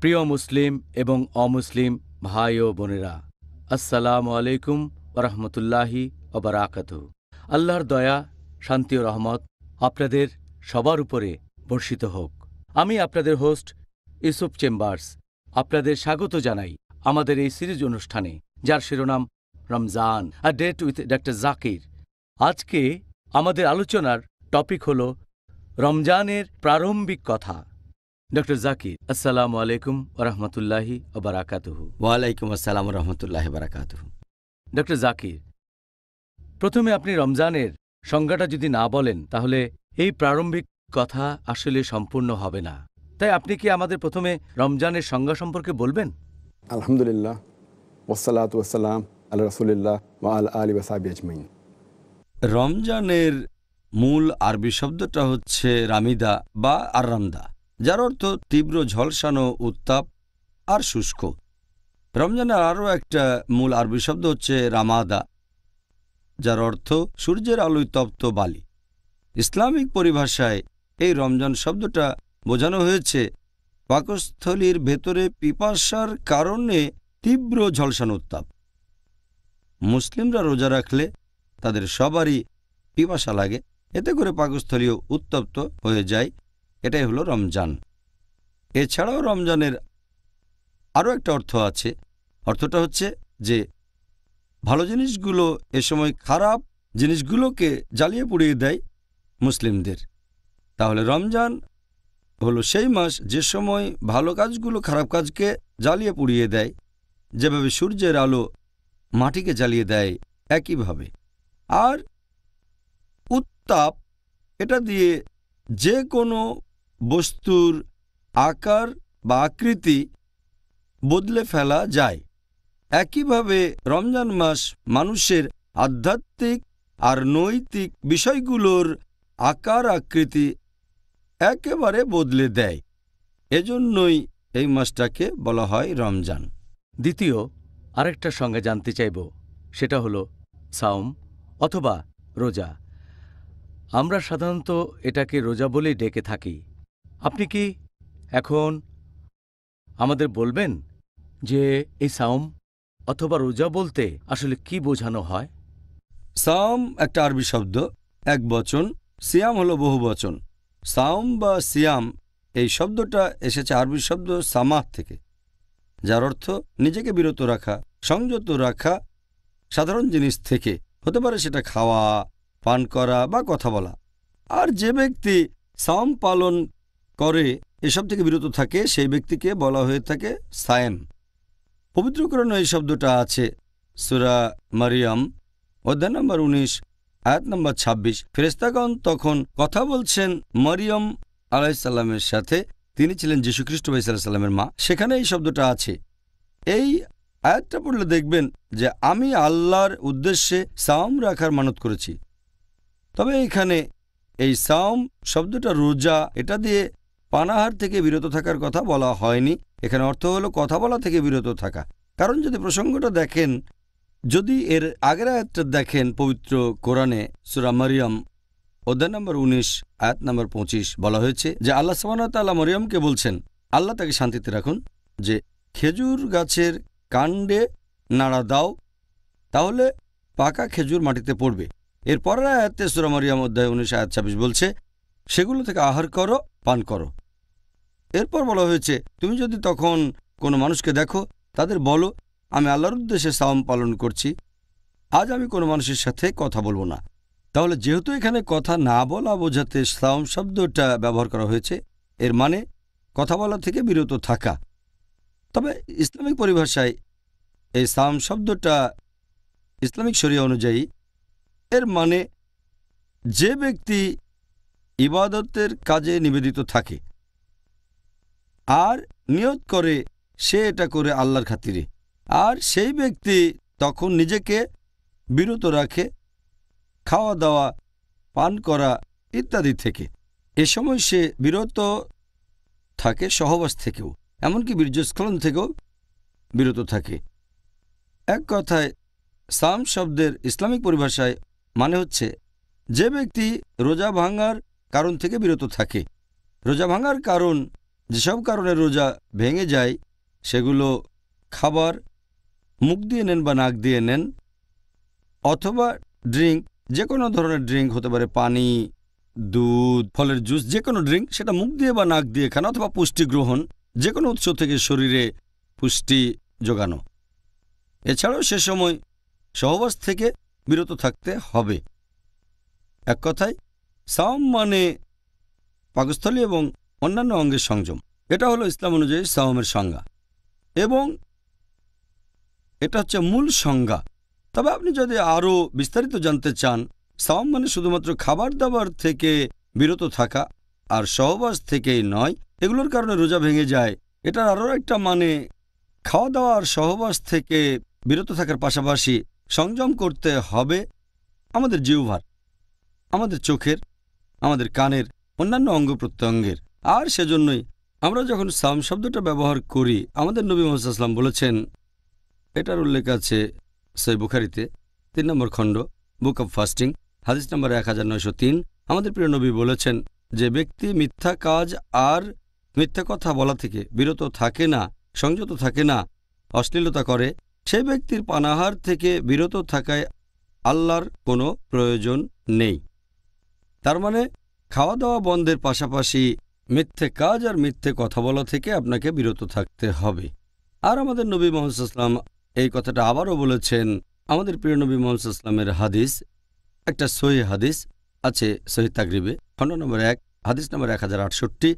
প্রিয় মুসলিম এবং অমুসলিম ভাই ও বোনেরা, আসসালামু আলাইকুম ওরহমতুল্লাহি ওবারাকাতুহু। আল্লাহর দয়া, শান্তি ও রহমত আপনাদের সবার উপরে বর্ষিত হোক। আমি আপনাদের হোস্ট ইউসুফ চেম্বার্স আপনাদের স্বাগত জানাই আমাদের এই সিরিজ অনুষ্ঠানে, যার শিরোনাম Ramzan, a date with doctor Zakir. আজকে আমাদের আলোচনার টপিক হল রমজানের প্রারম্ভিক কথা। ডক্টর জাকির, আসসালামু আলাইকুম ওরহমতুল্লাহি ওবারাকাতুহু। ওয়ালাইকুম আসসালাম রহমতুল্লাহ বারাকাতুহ। ডক্টর জাকির, প্রথমে আপনি রমজানের সংজ্ঞাটা যদি না বলেন, তাহলে এই প্রারম্ভিক কথা আসলে সম্পূর্ণ হবে না। তাই আপনি কি আমাদের প্রথমে রমজানের সংজ্ঞা সম্পর্কে বলবেন? আলহামদুলিল্লাহ, ওয়াসসালাতু ওয়াসসালাম আলা রাসূলিল্লাহ ওয়া আলা আলিহি ওয়া সাহবিহি আজমাইন। রমজানের মূল আরবি শব্দটা হচ্ছে রামিদা বা আররামদা, যার অর্থ তীব্র ঝলসানো, উত্তাপ আর শুষ্ক। রমজানের আরও একটা মূল আরবি শব্দ হচ্ছে রামাদা, যার অর্থ সূর্যের আলোয় তপ্ত বালি। ইসলামিক পরিভাষায় এই রমজান শব্দটা বোঝানো হয়েছে পাকস্থলীর ভেতরে পিপাসার কারণে তীব্র ঝলসানো উত্তাপ। মুসলিমরা রোজা রাখলে তাদের সবারই পিপাসা লাগে, এতে করে পাকস্থলীয় উত্তপ্ত হয়ে যায়। এটাই হলো রমজান। এছাড়াও রমজানের আরও একটা অর্থ আছে। অর্থটা হচ্ছে যে ভালো জিনিসগুলো এ সময় খারাপ জিনিসগুলোকে জ্বালিয়ে পুড়িয়ে দেয় মুসলিমদের। তাহলে রমজান হলো সেই মাস যে সময় ভালো কাজগুলো খারাপ কাজকে জ্বালিয়ে পুড়িয়ে দেয়। যেভাবে সূর্যের আলো মাটিকে জ্বালিয়ে দেয়, একইভাবে। আর উত্তাপ, এটা দিয়ে যে কোনো বস্তুর আকার বা আকৃতি বদলে ফেলা যায়। একইভাবে রমজান মাস মানুষের আধ্যাত্মিক আর নৈতিক বিষয়গুলোর আকার আকৃতি একেবারে বদলে দেয়। এজন্যই এই মাসটাকে বলা হয় রমজান। দ্বিতীয় আরেকটা সংজ্ঞা জানতে চাইব, সেটা হলো সাওম অথবা রোজা। আমরা সাধারণত এটাকে রোজা বলেই ডেকে থাকি। আপনি কি এখন আমাদের বলবেন যে এই সাওম অথবা রোজা বলতে আসলে কি বোঝানো হয়? সাওম একটা আরবি শব্দ, এক বচন। সিয়াম হলো বহু বচন। সাওম বা সিয়াম এই শব্দটা এসেছে আরবি শব্দ সামাহ থেকে, যার অর্থ নিজেকে বিরত রাখা, সংযত রাখা সাধারণ জিনিস থেকে। হতে পারে সেটা খাওয়া, পান করা বা কথা বলা। আর যে ব্যক্তি সাওম পালন করে, এসব থেকে বিরত থাকে, সেই ব্যক্তিকে বলা হয়ে থাকে সায়েম। পবিত্রকরণে এই শব্দটা আছে সূরা মারিয়াম অধ্যায় নম্বর 19 আয়াত নম্বর 26। ফেরেশতাগণ তখন কথা বলছেন মরিয়ম আলাইহিসসালামের সাথে। তিনি ছিলেন যীশুখ্রিস্ট আলাইহিসসালামের মা। সেখানে এই শব্দটা আছে। এই আয়াতটা পড়লে দেখবেন যে আমি আল্লাহর উদ্দেশ্যে সাওম রাখার মানত করেছি। তবে এখানে এই সাওম শব্দটা রোজা, এটা দিয়ে পানাহার থেকে বিরত থাকার কথা বলা হয়নি। এখানে অর্থ হলো কথা বলা থেকে বিরত থাকা। কারণ যদি প্রসঙ্গটা দেখেন, যদি এর আগের আয়াতটা দেখেন পবিত্র কোরআনে সূরা মারিয়াম অধ্যায় নম্বর 19 আয়াত নম্বর 25, বলা হয়েছে যে আল্লাহ সুবহানাহু ওয়া তাআলা মরিয়মকে বলছেন, আল্লাহ তাকে শান্তিতে রাখুন, যে খেজুর গাছের কাণ্ডে নাড়া দাও, তাহলে পাকা খেজুর মাটিতে পড়বে। এর পরের আয়াতে সূরা মারিয়াম অধ্যায় 19 আয়াত 26 বলছে, সেগুলো থেকে আহার করো, পান করো। এরপর বলা হয়েছে, তুমি যদি তখন কোনো মানুষকে দেখো, তাদের বলো, আমি আল্লাহর উদ্দেশ্যে সাওম পালন করছি, আজ আমি কোনো মানুষের সাথে কথা বলবো না। তাহলে যেহেতু এখানে কথা না বলা বোঝাতে সাওম শব্দটা ব্যবহার করা হয়েছে, এর মানে কথা বলা থেকে বিরত থাকা। তবে ইসলামিক পরিভাষায় এই সাওম শব্দটা ইসলামিক শরিয়া অনুযায়ী এর মানে যে ব্যক্তি ইবাদতের কাজে নিবেদিত থাকে আর নিয়ত করে সে এটা করে আল্লাহর খাতিরে, আর সেই ব্যক্তি তখন নিজেকে বিরত রাখে খাওয়া দাওয়া, পান করা ইত্যাদি থেকে। এ সময় সে বিরত থাকে সহবাস থেকেও, এমনকি বীর্যস্খলন থেকেও বিরত থাকে। এক কথায় সাওম শব্দের ইসলামিক পরিভাষায় মানে হচ্ছে যে ব্যক্তি রোজা ভাঙার কারণ থেকে বিরত থাকে। রোজা ভাঙার কারণ যেসব কারণে রোজা ভেঙে যায় সেগুলো খাবার মুখ দিয়ে নেন বা নাক দিয়ে নেন, অথবা ড্রিঙ্ক, যে কোনো ধরনের ড্রিঙ্ক হতে পারে, পানি, দুধ, ফলের জুস, যে কোনো ড্রিঙ্ক, সেটা মুখ দিয়ে বা নাক দিয়ে খান, অথবা পুষ্টি গ্রহণ, যে কোনো উৎস থেকে শরীরে পুষ্টি যোগানো। এছাড়াও সে সময় সহবাস থেকে বিরত থাকতে হবে। এক কথায় সাওম মানে পাকস্থলী এবং অন্যান্য অঙ্গের সংযম। এটা হলো ইসলাম অনুযায়ী সাওমের সংজ্ঞা, এবং এটা হচ্ছে মূল সংজ্ঞা। তবে আপনি যদি আরও বিস্তারিত জানতে চান, সাওম মানে শুধুমাত্র খাবার দাবার থেকে বিরত থাকা আর সহবাস থেকেই নয়, এগুলোর কারণে রোজা ভেঙে যায়। এটার আরও একটা মানে খাওয়া দাওয়া আর সহবাস থেকে বিরত থাকার পাশাপাশি সংযম করতে হবে আমাদের জিহ্বার, আমাদের চোখের, আমাদের কানের, অন্যান্য অঙ্গ প্রত্যঙ্গের। আর সেজন্যই আমরা যখন সাওম শব্দটা ব্যবহার করি, আমাদের নবী মুহাম্মদ সাল্লাল্লাহু আলাইহি ওয়াসাল্লাম বলেছেন, এটার উল্লেখ আছে সহিহ বুখারীতে 3 নম্বর খণ্ড, বুক অব ফাস্টিং, হাদিস নম্বর 1903। আমাদের প্রিয় নবী বলেছেন, যে ব্যক্তি মিথ্যা কাজ আর মিথ্যা কথা বলা থেকে বিরত থাকে না, সংযত থাকে না, অশ্লীলতা করে, সেই ব্যক্তির পানাহার থেকে বিরত থাকায় আল্লাহর কোনো প্রয়োজন নেই। তার মানে খাওয়া দাওয়া বন্ধের পাশাপাশি মিথ্যে কাজ আর মিথ্যে কথা বলা থেকে আপনাকে বিরত থাকতে হবে। আর আমাদের নবী মুহাম্মদ সাল্লাল্লাহু আলাইহি ওয়াসাল্লাম এই কথাটা আবারও বলেছেন। আমাদের প্রিয় নবী মুহাম্মদ সাল্লাল্লাহু আলাইহি ওয়াসাল্লামের হাদিস, একটা সহিহ হাদিস আছে সহিহ তাগরিবে, খণ্ড নম্বর 1, হাদিস নম্বর 1068।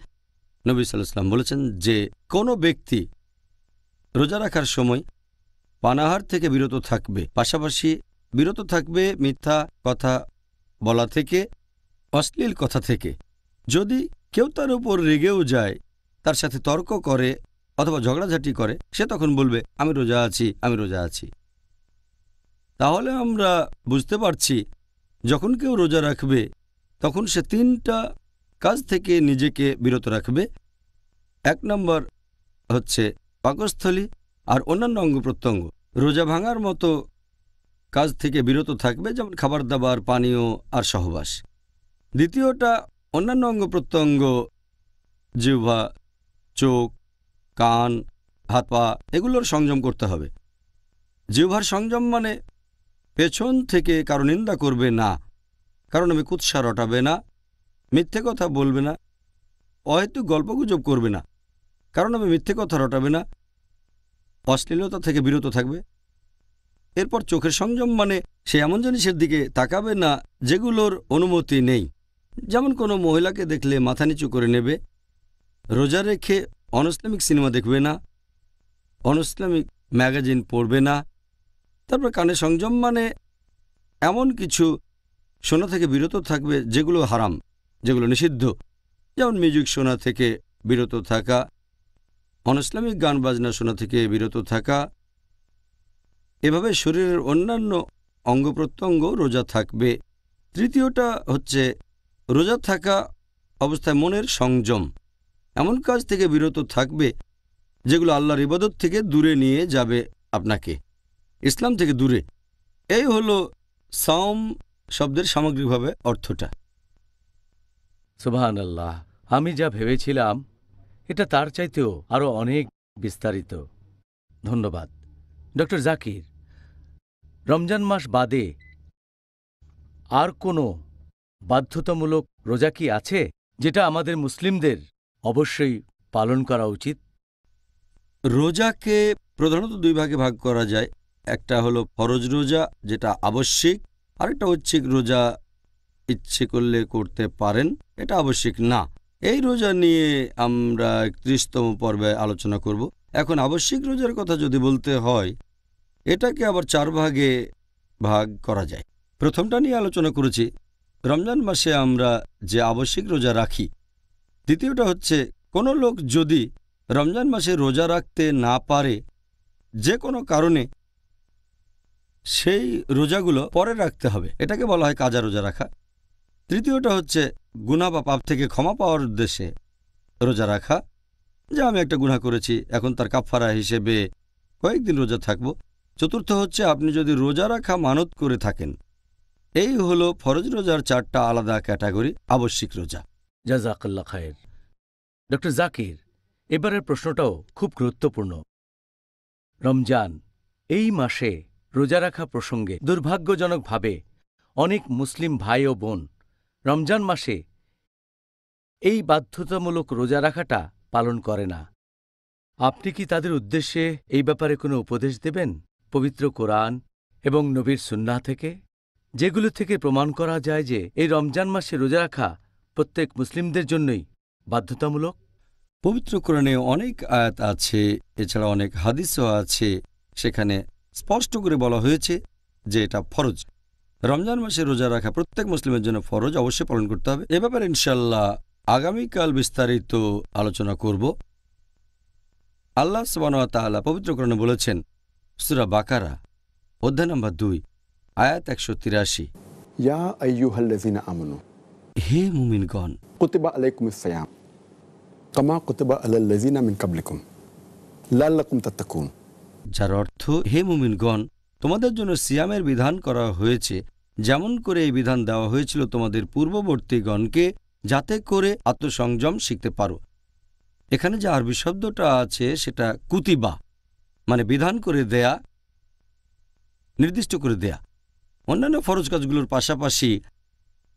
নবী সাল্লাল্লাহু আলাইহি ওয়াসাল্লাম বলেছেন যে কোনো ব্যক্তি রোজা রাখার সময় পানাহার থেকে বিরত থাকবে, পাশাপাশি বিরত থাকবে মিথ্যা কথা বলা থেকে, অশ্লীল কথা থেকে। যদি কেউ তার উপর রেগেও যায়, তার সাথে তর্ক করে অথবা ঝগড়াঝাটি করে, সে তখন বলবে আমি রোজা আছি, আমি রোজা আছি। তাহলে আমরা বুঝতে পারছি যখন কেউ রোজা রাখবে তখন সে 3টা কাজ থেকে নিজেকে বিরত রাখবে। 1 নম্বর হচ্ছে পাকস্থলী আর অন্যান্য অঙ্গ প্রত্যঙ্গ। রোজা ভাঙার মতো কাজ থেকে বিরত থাকবে, যেমন খাবার দাবার, পানীয় আর সহবাস। দ্বিতীয়টা অন্যান্য অঙ্গ প্রত্যঙ্গ, জিহ্বা, চোখ, কান, হাত পা, এগুলোর সংযম করতে হবে। জিহ্বার সংযম মানে পেছন থেকে কারো নিন্দা করবে না, কারণ আমি কুৎসা রটাবে না, মিথ্যে কথা বলবে না, অহেতুক গল্পগুজব করবে না, কারণ আমি মিথ্যে কথা রটাবে না, অশ্লীলতা থেকে বিরত থাকবে। এরপর চোখের সংযম মানে সে এমন জিনিসের দিকে তাকাবে না যেগুলোর অনুমতি নেই, যেমন কোনো মহিলাকে দেখলে মাথা নিচু করে নেবে। রোজা রেখে অনইসলামিক সিনেমা দেখবে না, অনইসলামিক ম্যাগাজিন পড়বে না। তারপর কানে সংযম মানে এমন কিছু শোনা থেকে বিরত থাকবে যেগুলো হারাম, যেগুলো নিষিদ্ধ, যেমন মিউজিক শোনা থেকে বিরত থাকা, অনইসলামিক গান বাজনা শোনা থেকে বিরত থাকা। এভাবে শরীরের অন্যান্য অঙ্গ প্রত্যঙ্গ রোজা থাকবে। তৃতীয়টা হচ্ছে রোজা থাকা অবস্থায় মনের সংযম, এমন কাজ থেকে বিরত থাকবে যেগুলো আল্লাহর ইবাদত থেকে দূরে নিয়ে যাবে আপনাকে, ইসলাম থেকে দূরে। এই হলো সাওম শব্দের সামগ্রিকভাবে অর্থটা। সুবহানাল্লাহ, আমি যা ভেবেছিলাম এটা তার চাইতেও আরও অনেক বিস্তারিত। ধন্যবাদ ডক্টর জাকির। রমজান মাস বাদে আর কোনো বাধ্যতামূলক রোজা কি আছে যেটা আমাদের মুসলিমদের অবশ্যই পালন করা উচিত? রোজাকে প্রধানত 2 ভাগে ভাগ করা যায়। একটা হলো ফরজ রোজা, যেটা আবশ্যিক, আরেকটা ঐচ্ছিক রোজা, ইচ্ছে করলে করতে পারেন, এটা আবশ্যিক না। এই রোজা নিয়ে আমরা 31তম পর্বে আলোচনা করব। এখন আবশ্যিক রোজার কথা যদি বলতে হয়, এটাকে আবার 4 ভাগে ভাগ করা যায়। প্রথমটা নিয়ে আলোচনা করেছি, রমজান মাসে আমরা যে আবশ্যিক রোজা রাখি। দ্বিতীয়টা হচ্ছে কোনো লোক যদি রমজান মাসে রোজা রাখতে না পারে যে কোনো কারণে, সেই রোজাগুলো পরে রাখতে হবে, এটাকে বলা হয় কাজা রোজা রাখা। তৃতীয়টা হচ্ছে গুনাহ বা পাপ থেকে ক্ষমা পাওয়ার উদ্দেশ্যে রোজা রাখা, যে আমি একটা গুনাহ করেছি, এখন তার কাফারা হিসেবে কয়েকদিন রোজা থাকব। চতুর্থ হচ্ছে আপনি যদি রোজা রাখা মানত করে থাকেন। এই হলো ফরজ রোজার 4টা আলাদা ক্যাটাগরি, আবশ্যিক রোজা। জাযাকাল্লাহ খায়ের। ডক্টর জাকির, এবারের প্রশ্নটাও খুব গুরুত্বপূর্ণ। রমজান এই মাসে রোজা রাখা প্রসঙ্গে দুর্ভাগ্যজনকভাবে অনেক মুসলিম ভাই ও বোন রমজান মাসে এই বাধ্যতামূলক রোজা রাখাটা পালন করে না। আপনি কি তাদের উদ্দেশ্যে এই ব্যাপারে কোনো উপদেশ দেবেন পবিত্র কোরআন এবং নবীর সুন্নাহ থেকে, যেগুলো থেকে প্রমাণ করা যায় যে এই রমজান মাসে রোজা রাখা প্রত্যেক মুসলিমদের জন্যই বাধ্যতামূলক? পবিত্র কোরআনে অনেক আয়াত আছে, এছাড়া অনেক হাদিসও আছে, সেখানে স্পষ্ট করে বলা হয়েছে যে এটা ফরজ। রমজান মাসে রোজা রাখা প্রত্যেক মুসলিমের জন্য ফরজ, অবশ্যই পালন করতে হবে। এ ব্যাপারে ইনশাল্লাহ আগামীকাল বিস্তারিত আলোচনা করব। আল্লাহ সুবহানাহু ওয়া তাআলা পবিত্র কোরআনে বলেছেন, সূরা বাকারা অধ্যায় নম্বর 2 আয়াত 183, ইয়া আইয়ুহাল্লাযিনা আমানু হে মুমিনগণ, কুতিবা আলাইকুমুস সিয়াম কামা কুতিবা আলাল্লাযিনা মিন ক্বাবলিকুম লাআল্লাকুম তাত্তাকুন। যার অর্থ, হে মুমিনগণ, তোমাদের জন্য সিয়ামের বিধান করা হয়েছে যেমন করে এই বিধান দেওয়া হয়েছিল তোমাদের পূর্ববর্তীগণকে, যাতে করে আত্মসংযম শিখতে পারো। এখানে যে আরবি শব্দটা আছে সেটা কুতিবা, মানে বিধান করে দেয়া, নির্দিষ্ট করে দেয়া। অন্যান্য ফরজ কাজগুলোর পাশাপাশি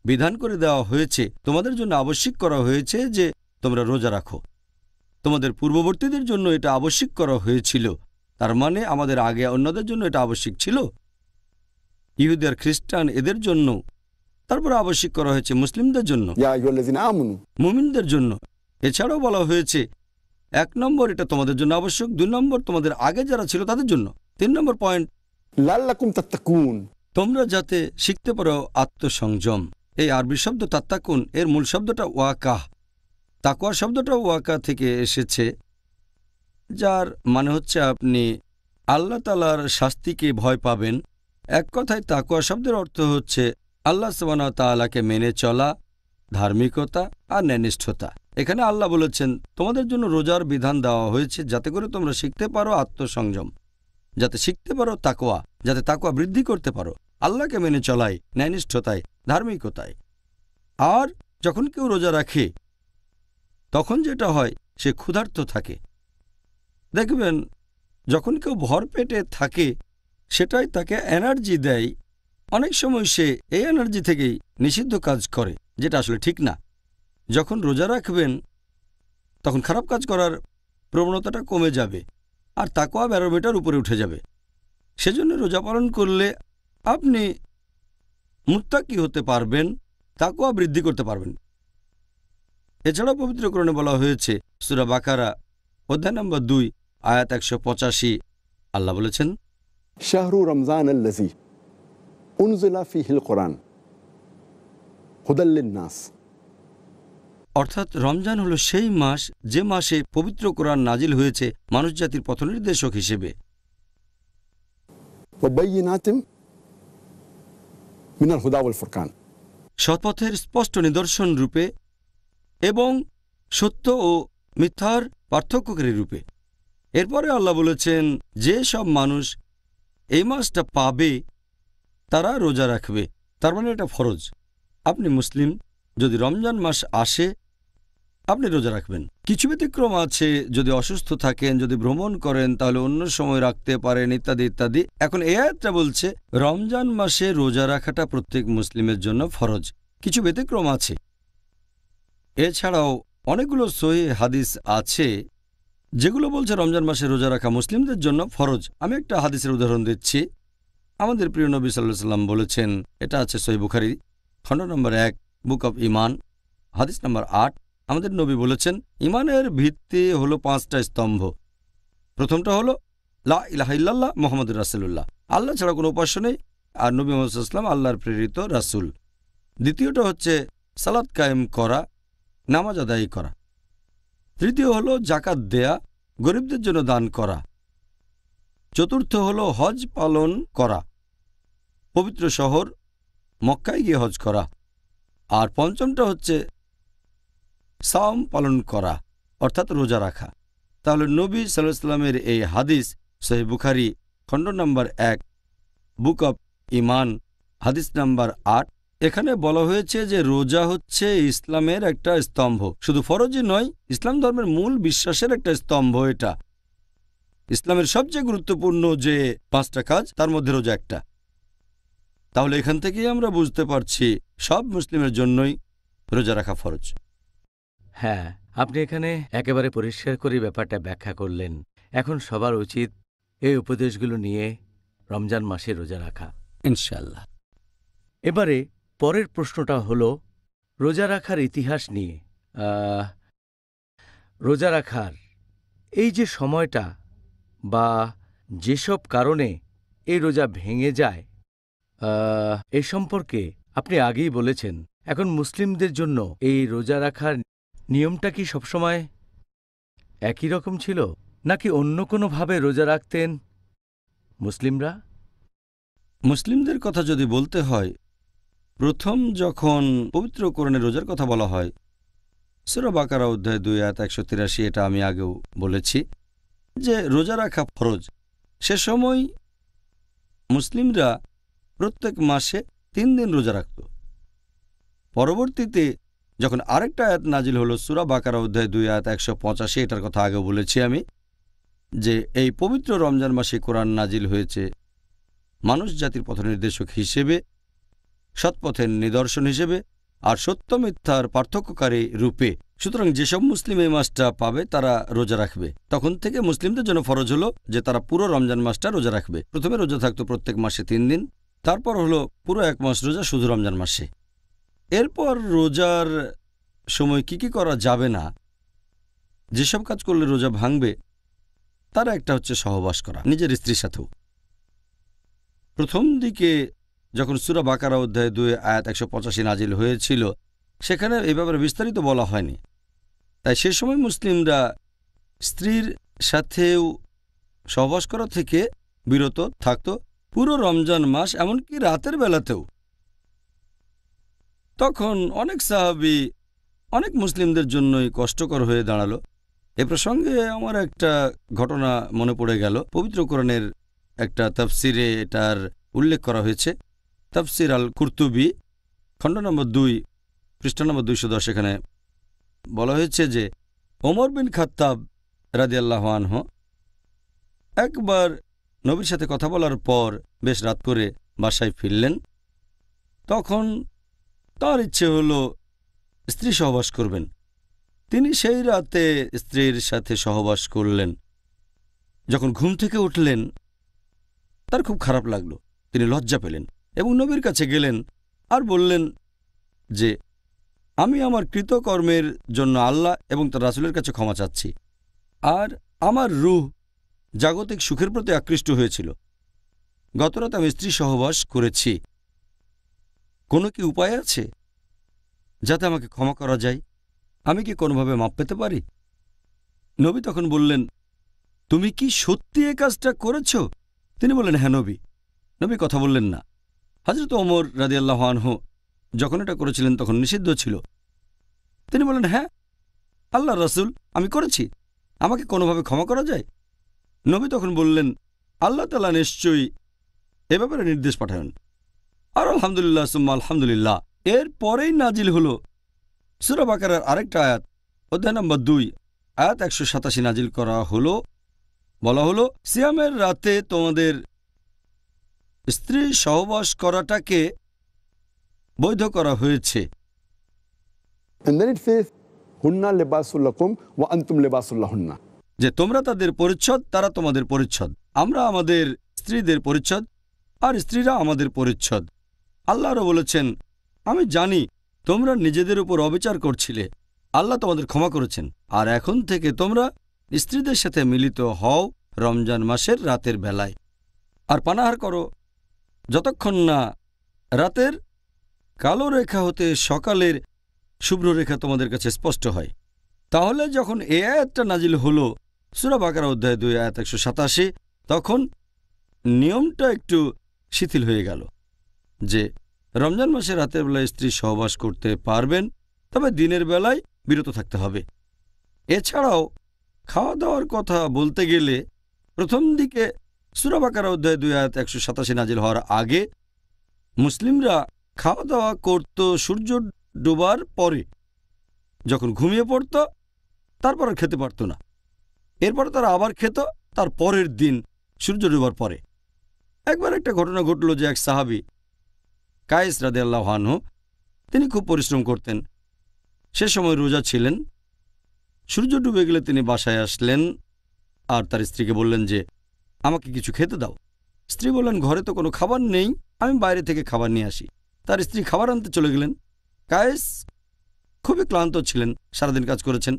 বিধান করে দেওয়া হয়েছে, তোমাদের জন্য আবশ্যিক করা হয়েছে যে তোমরা রোজা রাখো। তোমাদের পূর্ববর্তীদের জন্য এটা আবশ্যিক করা হয়েছিল, তার মানে আমাদের আগে অন্যদের জন্য এটা আবশ্যিক ছিল, ইহুদি আর খ্রিস্টান এদের জন্য। তারপর আবশ্যিক করা হয়েছে মুসলিমদের জন্য, ইয়া আইয়ুহাল্লাযিনা আমানু মুমিনদের জন্য। এছাড়াও বলা হয়েছে 1 নম্বর এটা তোমাদের জন্য আবশ্যক, 2 নম্বর তোমাদের আগে যারা ছিল তাদের জন্য, 3 নম্বর পয়েন্ট লাআল্লাকুম তাত্তাকুন, তোমরা যাতে শিখতে পারো আত্মসংযম। এই আরবি শব্দ তাত্তাকুন এর মূল শব্দটা ওয়াকাহ। তাকওয়া শব্দটা ওয়াকা থেকে এসেছে, যার মানে হচ্ছে আপনি আল্লাহ তাআলার শাস্তিকে ভয় পাবেন। এক কথায় তাকওয়া শব্দের অর্থ হচ্ছে আল্লাহ সুবহানাহু ওয়া তাআলাকে মেনে চলা, ধার্মিকতা আর ন্যায়নিষ্ঠতা। এখানে আল্লাহ বলেছেন তোমাদের জন্য রোজার বিধান দেওয়া হয়েছে যাতে করে তোমরা শিখতে পারো আত্মসংযম, যাতে শিখতে পারো তাকওয়া, যাতে তাকওয়া বৃদ্ধি করতে পারো আল্লাহকে মেনে চলায়, ন্যায়নিষ্ঠতায়, ধার্মিকতায়। আর যখন কেউ রোজা রাখে তখন যেটা হয়, সে ক্ষুধার্ত থাকে। দেখবেন যখন কেউ ভর পেটে থাকে সেটাই তাকে এনার্জি দেয়। অনেক সময় সে এই এনার্জি থেকেই নিষিদ্ধ কাজ করে, যেটা আসলে ঠিক না। যখন রোজা রাখবেন তখন খারাপ কাজ করার প্রবণতাটা কমে যাবে আর তাকওয়া ব্যারোমিটার উপরে উঠে যাবে। সেজন্য রোজা পালন করলে আপনি মুত্তাকি হতে পারবেন, তাকওয়া বৃদ্ধি করতে পারবেন। এছাড়াও পবিত্র কোরআনে বলা হয়েছে, সূরা বাকারা অধ্যায় নম্বর 2 আয়াত 185, আল্লাহ বলেছেন, শাহরু রমজানাল্লাযী উনজিলা ফীহিল কুরআন হুদাল লিন-নাস। অর্থাৎ রমজান হলো সেই মাস যে মাসে পবিত্র কোরআন নাজিল হয়েছে মানুষজাতির পথনির্দেশক হিসেবে, ওয়া বাইয়িনাতিন মিনাল হুদা ওয়াল ফুরকান, সৎপথের স্পষ্ট নিদর্শন রূপে এবং সত্য ও মিথ্যার পার্থক্যকারী রূপে। এরপরে আল্লাহ বলেছেন, যে সব মানুষ এই মাসটা পাবে তারা রোজা রাখবে। তার মানে এটা ফরজ। আপনি মুসলিম, যদি রমজান মাস আসে আপনি রোজা রাখবেন। কিছু ব্যতিক্রম আছে, যদি অসুস্থ থাকেন, যদি ভ্রমণ করেন তাহলে অন্য সময় রাখতে পারেন, ইত্যাদি ইত্যাদি। এখন এই আয়াতটা বলছে রমজান মাসে রোজা রাখাটা প্রত্যেক মুসলিমের জন্য ফরজ। কিছু ব্যতিক্রম আছে। এছাড়াও অনেকগুলো সহিহ হাদিস আছে যেগুলো বলছে রমজান মাসে রোজা রাখা মুসলিমদের জন্য ফরজ। আমি একটা হাদিসের উদাহরণ দিচ্ছি। আমাদের প্রিয় নবী সাল্লাল্লাহু আলাইহি সাল্লাম বলেছেন, এটা আছে সহিহ বুখারী খণ্ড নম্বর 1 বুক অব ঈমান হাদিস নম্বর 8। আমাদের নবী বলেছেন, ঈমানের ভিত্তি হলো 5টা স্তম্ভ। প্রথমটা হলো লা ইলাহা ইল্লাল্লাহ মুহাম্মাদুর রাসূলুল্লাহ, আল্লাহ ছাড়া কোনো উপাস্য নেই আর নবী মুহাম্মদ সাল্লাল্লাহু আলাইহি ওয়াসাল্লাম আল্লাহর প্রেরিত রাসূল। দ্বিতীয়টা হচ্ছে সালাত কায়েম করা, নামাজ আদায় করা। তৃতীয় হলো যাকাত দেয়া, গরিবদের জন্য দান করা। চতুর্থ হলো হজ পালন করা, পবিত্র শহর মক্কায় গিয়ে হজ করা। আর পঞ্চমটা হচ্ছে সাওম পালন করা, অর্থাৎ রোজা রাখা। তাহলে নবী সাল্লাল্লাহু আলাইহি ওয়াসাল্লামের এই হাদিস সহিহ বুখারী খণ্ড নম্বর 1 বুক অব ঈমান হাদিস নাম্বার 8 এখানে বলা হয়েছে যে রোজা হচ্ছে ইসলামের একটা স্তম্ভ, শুধু ফরজই নয়, ইসলাম ধর্মের মূল বিশ্বাসের একটা স্তম্ভ। এটা ইসলামের সবচেয়ে গুরুত্বপূর্ণ যে 5টা কাজ, তার মধ্যে রোজা একটা। তাহলে এখান থেকেই আমরা বুঝতে পারছি সব মুসলিমের জন্যই রোজা রাখা ফরজ। হ্যাঁ, আপনি এখানে একেবারে পরিষ্কার করে ব্যাপারটা ব্যাখ্যা করলেন। এখন সবার উচিত এই উপদেশগুলো নিয়ে রমজান মাসে রোজা রাখা। ইনশাআল্লাহ। এবারে পরের প্রশ্নটা হলো রোজা রাখার ইতিহাস নিয়ে। রোজা রাখার এই যে সময়টা বা যেসব কারণে এই রোজা ভেঙে যায়, এ সম্পর্কে আপনি আগেই বলেছেন। এখন মুসলিমদের জন্য এই রোজা রাখার নিয়মটা কি সবসময় একই রকম ছিল, নাকি অন্য কোনোভাবে রোজা রাখতেন মুসলিমরা? মুসলিমদের কথা যদি বলতে হয়, প্রথম যখন পবিত্র কোরআনে রোজার কথা বলা হয়, সূরা বাকারা অধ্যায় 2 আয়াত 183, এটা আমি আগেও বলেছি যে রোজা রাখা ফরজ। সে সময় মুসলিমরা প্রত্যেক মাসে 3 দিন রোজা রাখত। পরবর্তীতে যখন আরেকটা আয়াত নাজিল হলো সূরা বাকারা অধ্যায় 2 আয়াত 185, এটার কথা আগে বলেছি আমি, যে এই পবিত্র রমজান মাসে কোরআন নাজিল হয়েছে মানুষ জাতির পথনির্দেশক হিসেবে, সৎপথের নিদর্শন হিসেবে, আর সত্য মিথ্যার পার্থক্যকারী রূপে। সুতরাং যেসব মুসলিম এই মাসটা পাবে তারা রোজা রাখবে। তখন থেকে মুসলিমদের জন্য ফরজ হলো যে তারা পুরো রমজান মাসটা রোজা রাখবে। প্রথমে রোজা থাকতো প্রত্যেক মাসে 3 দিন, তারপর হলো পুরো 1 মাস রোজা শুধু রমজান মাসে। এরপর রোজার সময় কি করা যাবে না, যেসব কাজ করলে রোজা ভাঙবে, তারা একটা হচ্ছে সহবাস করা নিজের স্ত্রীর সাথেও। প্রথম দিকে যখন সূরা বাকারা অধ্যায় 2 আয়াত 185 নাজিল হয়েছিল, সেখানে এই ব্যাপারে বিস্তারিত বলা হয়নি। তাই সে সময় মুসলিমরা স্ত্রীর সাথেও সহবাস করা থেকে বিরত থাকত পুরো রমজান মাস, এমনকি রাতের বেলাতেও। তখন অনেক সাহাবী অনেক মুসলিমদের জন্যই কষ্টকর হয়ে দাঁড়ালো। এ প্রসঙ্গে আমার একটা ঘটনা মনে পড়ে গেল। পবিত্র কোরআনের একটা তাফসিরে এটার উল্লেখ করা হয়েছে। তাফসির আল কুরতুবী খণ্ড নম্বর 2 পৃষ্ঠা নম্বর 210, এখানে বলা হয়েছে যে ওমর বিন খাত্তাব রাদিয়াল্লাহু আনহু একবার নবীর সাথে কথা বলার পর বেশ রাত করে বাসায় ফিরলেন। তখন তার ইচ্ছে হলো স্ত্রী সহবাস করবেন। তিনি সেই রাতে স্ত্রীর সাথে সহবাস করলেন। যখন ঘুম থেকে উঠলেন তার খুব খারাপ লাগলো, তিনি লজ্জা পেলেন এবং নবীর কাছে গেলেন আর বললেন যে আমি আমার কৃতকর্মের জন্য আল্লাহ এবং তার রাসূলের কাছে ক্ষমা চাচ্ছি, আর আমার রূহ জাগতিক সুখের প্রতি আকৃষ্ট হয়েছিল। গতরাত আমি স্ত্রী সহবাস করেছি। কোনো কি উপায় আছে যাতে আমাকে ক্ষমা করা যায়? আমি কি কোনোভাবে মাপ পেতে পারি? নবী তখন বললেন, তুমি কি সত্যি এ কাজটা করেছ? তিনি বললেন, হ্যাঁ নবী। নবী কথা বললেন না। হযরত ওমর রাদিয়াল্লাহু আনহু যখন এটা করেছিলেন তখন নিষিদ্ধ ছিল। তিনি বললেন, হ্যাঁ আল্লাহর রাসূল, আমি করেছি, আমাকে কোনোভাবে ক্ষমা করা যায়? নবী তখন বললেন, আল্লাহ তাআলা নিশ্চয়ই এ ব্যাপারে নির্দেশ পাঠান। আর আলহামদুলিল্লাহ সুম্মা আলহামদুলিল্লাহ। এর পরেই নাজিল হলো সূরা বাকারার আরেকটা আয়াত, অধ্যায় নম্বর 2 আয়াত 187 নাজিল করা হলো। বলা হলো, সিয়ামের রাতে তোমাদের স্ত্রী সহবাস করাটাকে বৈধ করা হয়েছে। And then it says, "Hunna libasul lakum wa antum libasul lahunna." যে তোমরা তাদের পরিচ্ছদ, তারা তোমাদের পরিচ্ছদ। আমরা আমাদের স্ত্রীদের পরিচ্ছদ আর স্ত্রীরা আমাদের পরিচ্ছদ। আল্লাহরও বলেছেন, আমি জানি তোমরা নিজেদের উপর অবিচার করছিলে, আল্লাহ তোমাদের ক্ষমা করেছেন, আর এখন থেকে তোমরা স্ত্রীদের সাথে মিলিত হও রমজান মাসের রাতের বেলায়, আর পানাহার করো যতক্ষণ না রাতের কালো রেখা হতে সকালের শুভ্র রেখা তোমাদের কাছে স্পষ্ট হয়। তাহলে যখন এই আয়াতটা নাজিল হলো সূরা বাকারা অধ্যায় 2 আয়াত 187, তখন নিয়মটা একটু শিথিল হয়ে গেল যে রমজান মাসে রাতের বেলায় স্ত্রী সহবাস করতে পারবেন, তবে দিনের বেলায় বিরত থাকতে হবে। এছাড়াও খাওয়া দাওয়ার কথা বলতে গেলে প্রথম দিকে সূরা বাকারা অধ্যায় 2 আয়াত 187 নাজিল হওয়ার আগে মুসলিমরা খাওয়া দাওয়া করত সূর্য ডোবার পরে, যখন ঘুমিয়ে পড়ত তারপর আর খেতে পারত না। এরপর তারা আবার খেত তার পরের দিন সূর্য ডোবার পরে। একবার একটা ঘটনা ঘটল যে এক সাহাবী কায়েস রাদিয়াল্লাহু আনহু, তিনি খুব পরিশ্রম করতেন, সে সময় রোজা ছিলেন। সূর্য ডুবে গেলে তিনি বাসায় আসলেন আর তার স্ত্রীকে বললেন যে আমাকে কিছু খেতে দাও। স্ত্রী বললেন ঘরে তো কোনো খাবার নেই, আমি বাইরে থেকে খাবার নিয়ে আসি। তার স্ত্রী খাবার আনতে চলে গেলেন। কায়েস খুবই ক্লান্ত ছিলেন, সারাদিন কাজ করেছেন।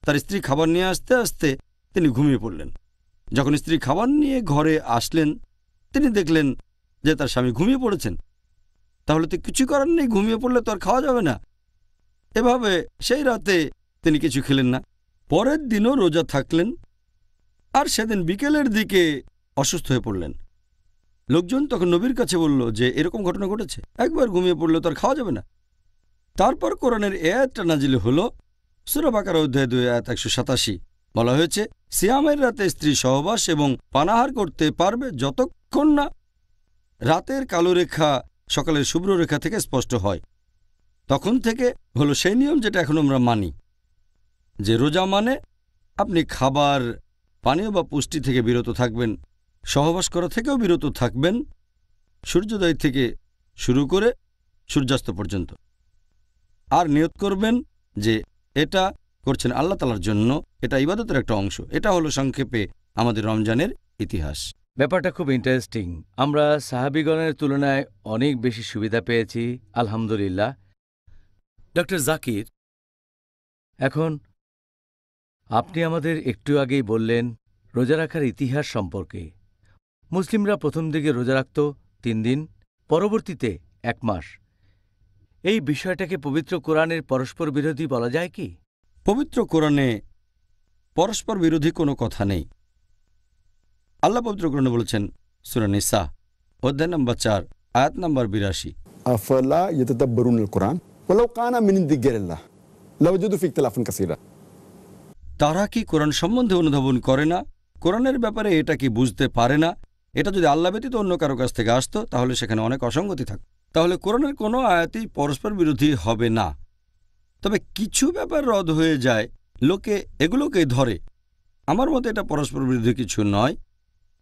তার স্ত্রী খাবার নিয়ে আসতে আসতে তিনি ঘুমিয়ে পড়লেন। যখন স্ত্রী খাবার নিয়ে ঘরে আসলেন তিনি দেখলেন যে তার স্বামী ঘুমিয়ে পড়েছেন। তাহলে তো কিছু করার নেই, ঘুমিয়ে পড়লে তো আর খাওয়া যাবে না। এভাবে সেই রাতে তিনি কিছু খেলেন না। পরের দিনও রোজা থাকলেন আর সেদিন বিকেলের দিকে অসুস্থ হয়ে পড়লেন। লোকজন তখন নবীর কাছে বলল যে এরকম ঘটনা ঘটেছে, একবার ঘুমিয়ে পড়লে তো আর খাওয়া যাবে না। তারপর কোরআনের এই আয়াতটা নাজিল হলো, সূরা বাকারা অধ্যায় 2 আয়াত 187। বলা হয়েছে সিয়ামের রাতে স্ত্রী সহবাস এবং পানাহার করতে পারবে যতক্ষণ না রাতের কালো রেখা সকালের শুভ্র রেখা থেকে স্পষ্ট হয়। তখন থেকে হলো সেই নিয়ম যেটা এখন আমরা মানি, যে রোজা মানে আপনি খাবার পানীয় বা পুষ্টি থেকে বিরত থাকবেন, সহবাস করা থেকেও বিরত থাকবেন, সূর্যোদয় থেকে শুরু করে সূর্যাস্ত পর্যন্ত। আর নিয়ত করবেন যে এটা করছেন আল্লাহ তাআলার জন্য, এটা ইবাদতের একটা অংশ। এটা হলো সংক্ষেপে আমাদের রমজানের ইতিহাস। ব্যাপারটা খুব ইন্টারেস্টিং। আমরা সাহাবীগণের তুলনায় অনেক বেশি সুবিধা পেয়েছি, আলহামদুলিল্লাহ। ডক্টর জাকির, এখন আপনি আমাদের একটু আগেই বললেন রোজা রাখার ইতিহাস সম্পর্কে। মুসলিমরা প্রথম দিকে রোজা রাখত 3 দিন, পরবর্তীতে 1 মাস। এই বিষয়টাকে পবিত্র কোরআনের পরস্পর বিরোধী বলা যায় কি? পবিত্র কোরআনে পরস্পর বিরোধী কোনো কথা নেই। আল্লাহ পবিত্র কোরআনে বলেছেন সূরা নিসা অধ্যায় নম্বর 4 আয়াত নম্বর 82, আফলা ইয়াতাদাব্বারুনাল কুরআন ওয়ালাউ কানা মিন ইনদি গায়রিল্লাহ লাওয়াজাদু ফি ইখতিলাফান কাসীরা। তারা কি কোরআন সম্বন্ধে অনুধাবন করে না? কোরআনের ব্যাপারে এটা কি বুঝতে পারে না? এটা যদি আল্লাহ ব্যতীত অন্য কারো কাছ থেকে আসতো তাহলে সেখানে অনেক অসঙ্গতি থাকত। তাহলে কোরআনের কোনো আয়াতই পরস্পর বিরোধী হবে না। তবে কিছু ব্যাপার রদ হয়ে যায়, লোকে এগুলোকে ধরে। আমার মতে এটা পরস্পর বিরোধী কিছু নয়।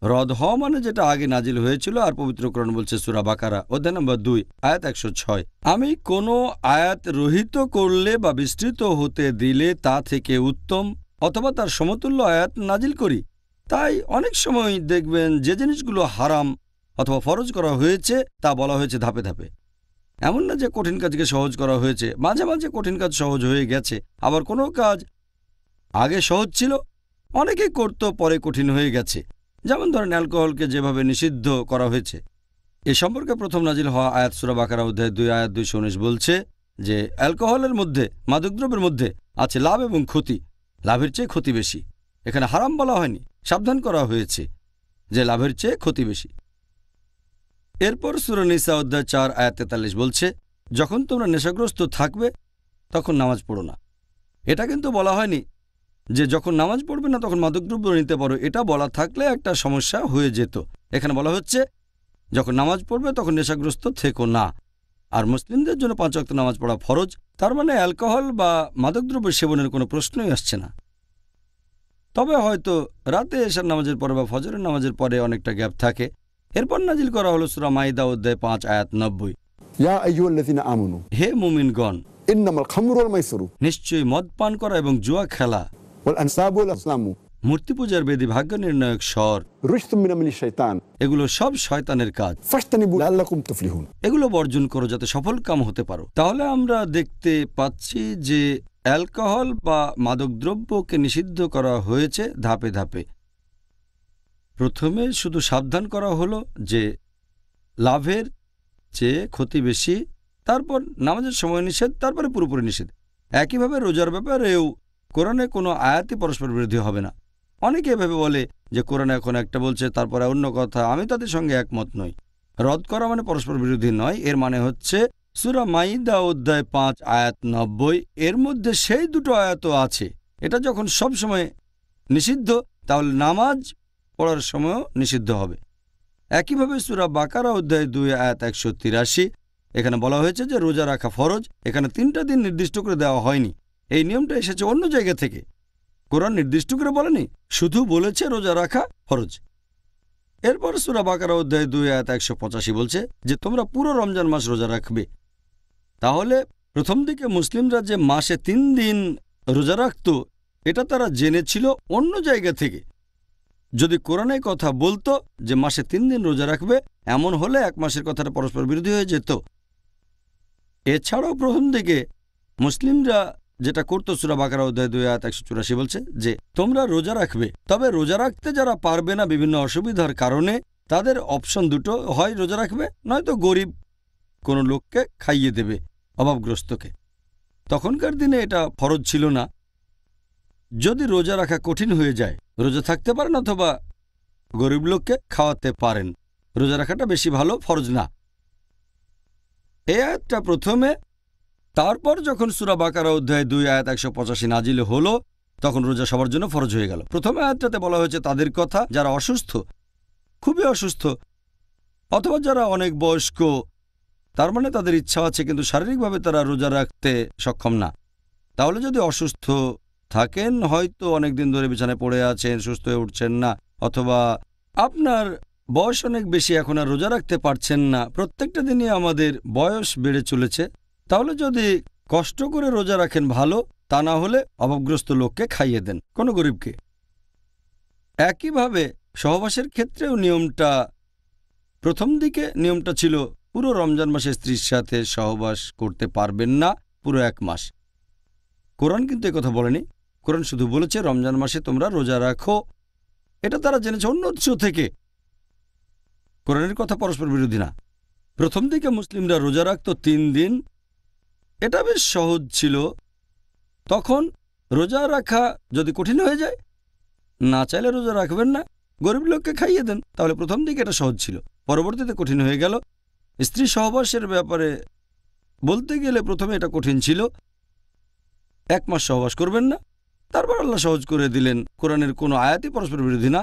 রদ হওয়া মানে যেটা আগে নাজিল হয়েছিল। আর পবিত্র কোরআন বলছে সূরা বাকারা অধ্যায় নম্বর 2 আয়াত 106, আমি কোনো আয়াত রহিত করলে বা বিস্তৃত হতে দিলে তা থেকে উত্তম অথবা তার সমতুল্য আয়াত নাজিল করি। তাই অনেক সময় দেখবেন যে জিনিসগুলো হারাম অথবা ফরজ করা হয়েছে তা বলা হয়েছে ধাপে ধাপে। এমন না যে কঠিন কাজকে সহজ করা হয়েছে, মাঝে মাঝে কঠিন কাজ সহজ হয়ে গেছে। আবার কোনো কাজ আগে সহজ ছিল, অনেকেই করত, পরে কঠিন হয়ে গেছে। যেমন ধরেন অ্যালকোহলকে যেভাবে নিষিদ্ধ করা হয়েছে। এ সম্পর্কে প্রথম নাজিল হওয়া আয়াত সূরা বাকারা অধ্যায় 2 আয়াত 219 বলছে যে অ্যালকোহলের মধ্যে, মাদকদ্রব্যের মধ্যে আছে লাভ এবং ক্ষতি, লাভের চেয়ে ক্ষতি বেশি। এখানে হারাম বলা হয়নি, সাবধান করা হয়েছে যে লাভের চেয়ে ক্ষতি বেশি। এরপর সূরা নিসা অধ্যায় 4 আয়াত 43 বলছে যখন তোমরা নেশাগ্রস্ত থাকবে তখন নামাজ পড়ো না। এটা কিন্তু বলা হয়নি যে যখন নামাজ পড়বে না তখন মাদকদ্রব্য নিতে পারো। এটা বলা থাকলে একটা সমস্যা হয়ে যেত। এখানে বলা হচ্ছে যখন নামাজ পড়বে তখন নেশাগ্রস্ত থেকো না। আর মুসলিমদের জন্য 5 ওয়াক্ত নামাজ পড়া ফরজ। তার মানে অ্যালকোহল বা মাদকদ্রব্য সেবনের কোনো প্রশ্নই আসছে না। তবে হয়তো রাতে এশার নামাজের পরে বা ফজরের নামাজের পরে অনেকটা গ্যাপ থাকে। এরপর নাজিল করা হলো সূরা মাইদা অধ্যায় 5 আয়াত 90, ইয়া আইয়ুহাল্লাযীনা আমানু হে মুমিনগণ, ইন্নামাল খামরু ওয়াল মাইসিরু, নিশ্চয়ই মদ পান করা এবং জুয়া খেলা, ওয়াল আনসাবু ওয়াল আসলামু, মূর্তি পূজার বেদী, ভাগ্য নির্ণায়ক স্বর, রিজসুম মিন আমালিশ শাইতান, এগুলো সব শয়তানের কাজ। ফাজতানিবু লাআল্লাকুম তুফলিহুন, এগুলো বর্জন করো যাতে সফল কাম হতে পারো। তাহলে আমরা দেখতে পাচ্ছি যে অ্যালকোহল বা মাদকদ্রব্যকে নিষিদ্ধ করা হয়েছে ধাপে ধাপে। প্রথমে শুধু সাবধান করা হলো যে লাভের চেয়ে ক্ষতি বেশি, তারপর নামাজের সময় নিষেধ, তারপরে পুরোপুরি নিষেধ। একইভাবে রোজার ব্যাপারেও কোরআনে কোনো আয়াতই পরস্পর বিরোধী হবে না। অনেকে এভাবে বলে যে কোরআনে এখন একটা বলছে তারপরে অন্য কথা। আমি তাদের সঙ্গে একমত নই। রদ করা মানে পরস্পর বিরোধী নয়। এর মানে হচ্ছে সূরা মাইদা অধ্যায় 5 আয়াত 90, এর মধ্যে সেই দুটো আয়াতও আছে। এটা যখন সব সময় নিষিদ্ধ তাহলে নামাজ পড়ার সময়ও নিষিদ্ধ হবে। একইভাবে সূরা বাকারা অধ্যায় 2 আয়াত 183, এখানে বলা হয়েছে যে রোজা রাখা ফরজ, এখানে 3টা দিন নির্দিষ্ট করে দেওয়া হয়নি। এই নিয়মটা এসেছে অন্য জায়গা থেকে, কোরআন নির্দিষ্ট করে বলেনি, শুধু বলেছে রোজা রাখা ফরজ। এরপর সূরা বাকারা অধ্যায় 2 আয়াত 185 বলছে যে তোমরা পুরো রমজান মাস রোজা রাখবে। তাহলে প্রথম দিকে মুসলিমরা যে মাসে 3 দিন রোজা রাখত, এটা তারা জেনেছিল অন্য জায়গা থেকে। যদি কোরআনে কথা বলতো যে মাসে 3 দিন রোজা রাখবে, এমন হলে এক মাসের কথাটা পরস্পর বিরোধী হয়ে যেত। এছাড়াও প্রথম দিকে মুসলিমরা যেটা করতো, সূরা বাকারা অধ্যায় 2 আয়াত 184 বলছে যে তোমরা রোজা রাখবে, তবে রোজা রাখতে যারা পারবে না বিভিন্ন অসুবিধার কারণে, তাদের অপশন দুটো, হয় রোজা রাখবে নয়তো গরিব কোনো লোককে খাইয়ে দেবে, অভাবগ্রস্তকে। তখনকার দিনে এটা ফরজ ছিল না। যদি রোজা রাখা কঠিন হয়ে যায়, রোজা থাকতে পারেন অথবা গরিব লোককে খাওয়াতে পারেন, রোজা রাখাটা বেশি ভালো, ফরজ না। এই আয়াতটা প্রথমে, তারপর যখন সূরা বাকারা অধ্যায় 2 আয়াত 185 নাজিল হলো, তখন রোজা সবার জন্য ফরজ হয়ে গেল। প্রথম আয়াতটাতে বলা হয়েছে তাদের কথা যারা অসুস্থ, খুবই অসুস্থ, অথবা যারা অনেক বয়স্ক, তার মানে তাদের ইচ্ছা আছে কিন্তু শারীরিকভাবে তারা রোজা রাখতে সক্ষম না। তাহলে যদি অসুস্থ থাকেন, হয়তো অনেক দিন ধরে বিছানায় পড়ে আছেন, সুস্থ হয়ে উঠছেন না, অথবা আপনার বয়স অনেক বেশি, এখন আর রোজা রাখতে পারছেন না, প্রত্যেকটা দিনই আমাদের বয়স বেড়ে চলেছে, তাহলে যদি কষ্ট করে রোজা রাখেন ভালো, তা না হলে অভাবগ্রস্ত লোককে খাইয়ে দেন, কোনো গরিবকে। একইভাবে সহবাসের ক্ষেত্রেও নিয়মটা, প্রথম দিকে নিয়মটা ছিল পুরো রমজান মাসে স্ত্রীর সাথে সহবাস করতে পারবেন না পুরো 1 মাস। কোরআন কিন্তু একথা বলেনি, কোরআন শুধু বলেছে রমজান মাসে তোমরা রোজা রাখো। এটা তারা জেনেছে অন্য উৎস থেকে, কোরআনের কথা পরস্পর বিরোধী না। প্রথম দিকে মুসলিমরা রোজা রাখত 3 দিন, এটা বেশ সহজ ছিল। তখন রোজা রাখা যদি কঠিন হয়ে যায়, না চাইলে রোজা রাখবেন না, গরিব লোককে খাইয়ে দেন, তাহলে প্রথম দিকে এটা সহজ ছিল, পরবর্তীতে কঠিন হয়ে গেল। স্ত্রী সহবাসের ব্যাপারে বলতে গেলে প্রথমে এটা কঠিন ছিল, 1 মাস সহবাস করবেন না, তারপর আল্লাহ সহজ করে দিলেন। কোরআনের কোনো আয়াতই পরস্পর বিরোধী না।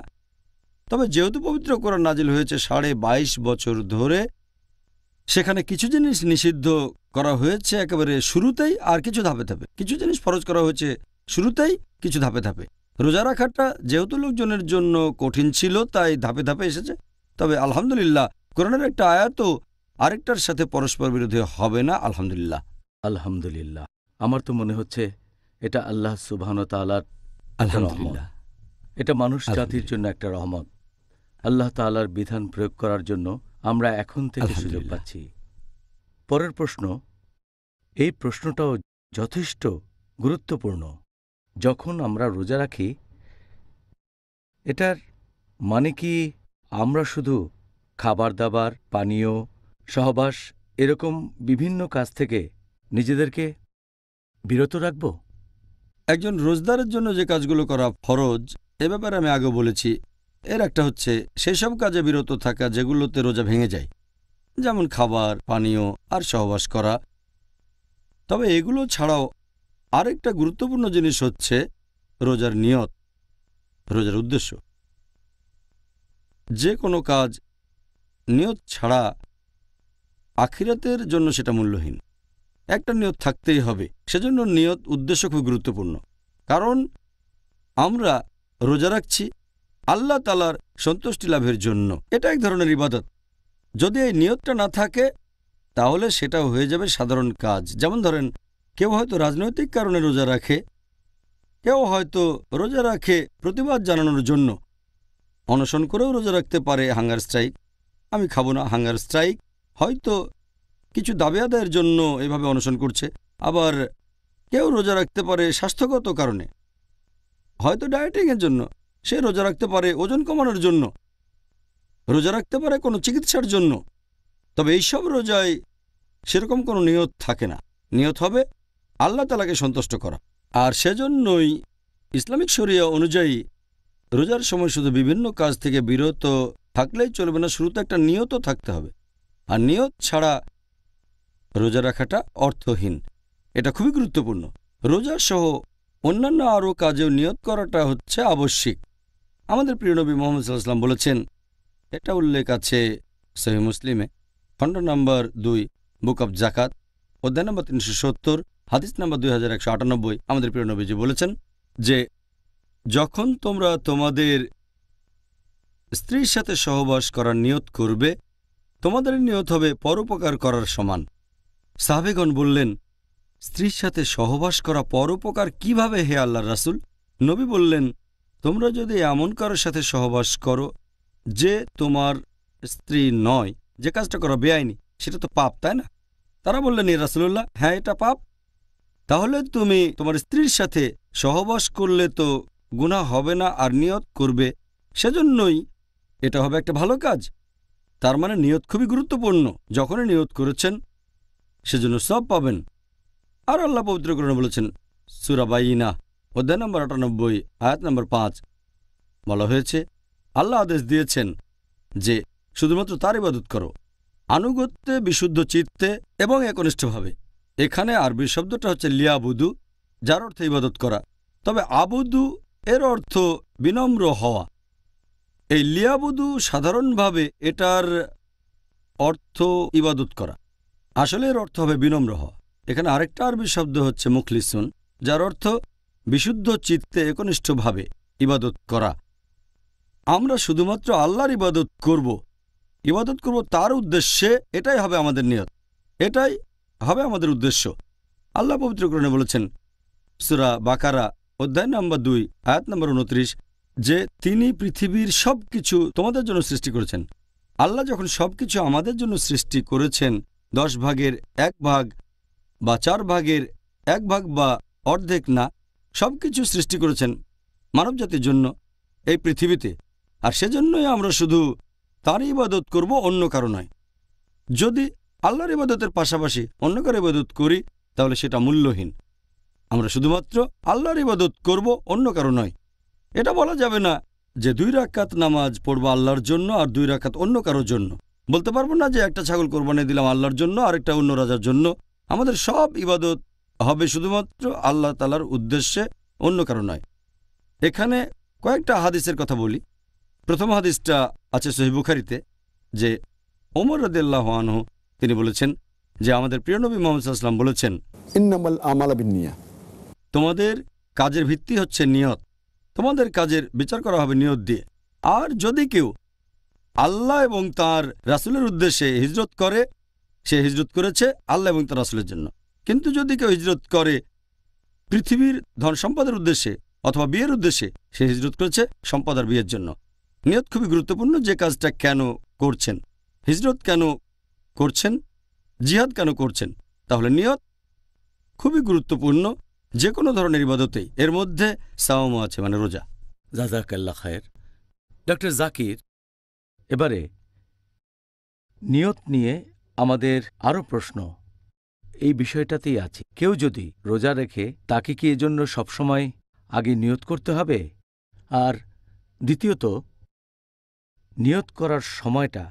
তবে যেহেতু পবিত্র কোরআন নাজিল হয়েছে 22.5 বছর ধরে, সেখানে কিছু জিনিস নিষিদ্ধ করা হয়েছে একেবারে শুরুতেই, আর কিছু ধাপে ধাপে। কিছু জিনিস ফরজ করা হয়েছে শুরুতেই, কিছু ধাপে ধাপে। রোজা রাখাটা যেহেতু লোকজনের জন্য কঠিন ছিল, তাই ধাপে ধাপে এসেছে। তবে আলহামদুলিল্লাহ, কোরআনের একটা আয়াতও আরেকটার সাথে পরস্পর বিরোধী হবে না, আলহামদুলিল্লাহ। আলহামদুলিল্লাহ। আমার তো মনে হচ্ছে এটা আল্লাহ সুবহান ওয়া তাআলার আলহামদুলিল্লাহ। এটা মানুষ জাতির জন্য একটা রহমত। আল্লাহ তাআলার বিধান প্রয়োগ করার জন্য আমরা এখন থেকে সুযোগ আলহামদুলিল্লাহ। পাচ্ছি। পরের প্রশ্ন, এই প্রশ্নটাও যথেষ্ট গুরুত্বপূর্ণ। যখন আমরা রোজা রাখি, এটার মানে কি আমরা শুধু খাবার দাবার, পানীয়, সহবাস এরকম বিভিন্ন কাজ থেকে নিজেদেরকে বিরত রাখব? একজন রোজদারের জন্য যে কাজগুলো করা ফরজ, এ ব্যাপারে আমি আগে বলেছি। এর একটা হচ্ছে সেসব কাজে বিরত থাকা যেগুলোতে রোজা ভেঙে যায়, যেমন খাবার, পানীয় আর সহবাস করা। তবে এগুলো ছাড়াও আরেকটা গুরুত্বপূর্ণ জিনিস হচ্ছে রোজার নিয়ত, রোজার উদ্দেশ্য। যে কোনো কাজ নিয়ত ছাড়া আখিরাতের জন্য সেটা মূল্যহীন। একটা নিয়ত থাকতেই হবে। সেজন্য নিয়ত, উদ্দেশ্য খুব গুরুত্বপূর্ণ। কারণ আমরা রোজা রাখছি আল্লাহ তাআলার সন্তুষ্টি লাভের জন্য। এটা এক ধরনের ইবাদত। যদি এই নিয়তটা না থাকে, তাহলে সেটাও হয়ে যাবে সাধারণ কাজ। যেমন ধরেন, কেউ হয়তো রাজনৈতিক কারণে রোজা রাখে, কেউ হয়তো রোজা রাখে প্রতিবাদ জানানোর জন্য, অনশন করেও রোজা রাখতে পারে, হাঙ্গার স্ট্রাইক, আমি খাবো না হাঙ্গার স্ট্রাইক, হয়তো কিছু দাবি আদায়ের জন্য এভাবে অনশন করছে। আবার কেউ রোজা রাখতে পারে স্বাস্থ্যগত কারণে, হয়তো ডায়েটিংয়ের জন্য, সে রোজা রাখতে পারে ওজন কমানোর জন্য, রোজা রাখতে পারে কোনো চিকিৎসার জন্য। তবে এইসব রোজায় সেরকম কোনো নিয়ত থাকে না। নিয়ত হবে আল্লাহ তাআলাকে সন্তুষ্ট করা। আর সেজন্যই ইসলামিক শরিয়া অনুযায়ী রোজার সময় শুধু বিভিন্ন কাজ থেকে বিরত থাকলেই চলবে না, শুরুতে একটা নিয়তও থাকতে হবে। আর নিয়ত ছাড়া রোজা রাখাটা অর্থহীন। এটা খুবই গুরুত্বপূর্ণ। রোজা সহ অন্যান্য আরও কাজেও নিয়ত করাটা হচ্ছে আবশ্যিক। আমাদের প্রিয় নবী মুহাম্মদ সাল্লাল্লাহু আলাইহি ওয়াসাল্লাম বলেছেন, এটা উল্লেখ আছে সহিহ মুসলিমে, খণ্ড নম্বর 2, বুক অব জাকাত, অধ্যায় নম্বর 370, হাদিস নম্বর 2198, আমাদের প্রিয় নবীজি বলেছেন যে যখন তোমরা তোমাদের স্ত্রীর সাথে সহবাস করার নিয়ত করবে, তোমাদের নিয়ত হবে পরোপকার করার সমান। সাহাবেগণ বললেন, স্ত্রীর সাথে সহবাস করা পরোপকার কিভাবে হে আল্লাহর রাসূল? নবী বললেন, তোমরা যদি এমন কারোর সাথে সহবাস করো যে তোমার স্ত্রী নয়, যে কাজটা করা বেআইনি, সেটা তো পাপ, তাই না? তারা বললেন, ইয়া রাসূলুল্লাহ, হ্যাঁ এটা পাপ। তাহলে তুমি তোমার স্ত্রীর সাথে সহবাস করলে তো গুনাহ হবে না, আর নিয়ত করবে, সেজন্যই এটা হবে একটা ভালো কাজ। তার মানে নিয়ত খুবই গুরুত্বপূর্ণ। যখনই নিয়ত করেছেন সেজন্য সব পাবেন। আর আল্লাহ পবিত্র কোরআনে বলেছেন, সূরা বাইয়িনা, অধ্যায় নম্বর 98, আয়াত নম্বর 5, বলা হয়েছে, আল্লাহ আদেশ দিয়েছেন যে শুধুমাত্র তার ইবাদত করো, আনুগত্যে, বিশুদ্ধ চিত্তে এবং একনিষ্ঠভাবে। এখানে আরবি শব্দটা হচ্ছে লিয়াবুদু, যার অর্থ ইবাদত করা। তবে আবুদু এর অর্থ বিনম্র হওয়া। এই লিয়াবুদু সাধারণভাবে এটার অর্থ ইবাদত করা, আসলে এর অর্থ হবে বিনম্র হওয়া। এখানে আরেকটা আরবি শব্দ হচ্ছে মুখলিসুন, যার অর্থ বিশুদ্ধ চিত্তে একনিষ্ঠভাবে ইবাদত করা। আমরা শুধুমাত্র আল্লাহর ইবাদত করব তার উদ্দেশ্যে, এটাই হবে আমাদের নিয়ত, এটাই হবে আমাদের উদ্দেশ্য। আল্লাহ পবিত্র কোরআনে বলেছেন, সূরা বাকারা, অধ্যায় নম্বর 2, আয়াত নম্বর 29, যে তিনি পৃথিবীর সব কিছু তোমাদের জন্য সৃষ্টি করেছেন। আল্লাহ যখন সব কিছু আমাদের জন্য সৃষ্টি করেছেন, 10 ভাগের 1 ভাগ বা 4 ভাগের 1 ভাগ বা অর্ধেক না, সব কিছু সৃষ্টি করেছেন মানবজাতির জন্য এই পৃথিবীতে। আর সেজন্যই আমরা শুধু তার ইবাদত করব, অন্য কারো নয়। যদি আল্লাহর ইবাদতের পাশাপাশি অন্য কারো ইবাদত করি, তাহলে সেটা মূল্যহীন। আমরা শুধুমাত্র আল্লাহর ইবাদত করব, অন্য কারো নয়। এটা বলা যাবে না যে 2 রাকাত নামাজ পড়বো আল্লাহর জন্য আর 2 রাকাত অন্য কারোর জন্য। বলতে পারবো না যে একটা ছাগল কোরবানি দিলাম আল্লাহর জন্য, আরেকটা অন্য রাজার জন্য। আমাদের সব ইবাদত হবে শুধুমাত্র আল্লাহ তাআলার উদ্দেশ্যে, অন্য কারো নয়। এখানে কয়েকটা হাদিসের কথা বলি। প্রথম হাদিসটা আছে সহিহ বুখারীতে, যে ওমর রাদিয়াল্লাহু আনহু তিনি বলেছেন যে আমাদের প্রিয় নবী মুহাম্মদ সাল্লাল্লাহু আলাইহি ওয়াসাল্লাম বলেছেন, ইন্নামাল আমালু বিন্নিয়া, তোমাদের কাজের ভিত্তি হচ্ছে নিয়ত, তোমাদের কাজের বিচার করা হবে নিয়ত দিয়ে। আর যদি কেউ আল্লাহ এবং তার রাসূলের উদ্দেশ্যে হিজরত করে, সে হিজরত করেছে আল্লাহ এবং তার রাসূলের জন্য। কিন্তু যদি কেউ হিজরত করে পৃথিবীর ধন সম্পদের উদ্দেশ্যে অথবা বিয়ের উদ্দেশ্যে, সে হিজরত করেছে সম্পদ আর বিয়ের জন্য। নিয়ত খুবই গুরুত্বপূর্ণ। যে কাজটা কেন করছেন, হিজরত কেন করছেন, জিহাদ কেন করছেন, তাহলে নিয়ত খুবই গুরুত্বপূর্ণ যে কোনো ধরনের ইবাদতেই। এর মধ্যে সাওমও আছে, মানে রোজা। জাযাকাল্লাহ খায়ের। ডক্টর জাকির, এবারে নিয়ত নিয়ে আমাদের আরও প্রশ্ন এই বিষয়টাতেই আছে। কেউ যদি রোজা রেখে, তাকে কি এজন্য সবসময় আগে নিয়ত করতে হবে? আর দ্বিতীয়ত, নিয়ত করার সময়টা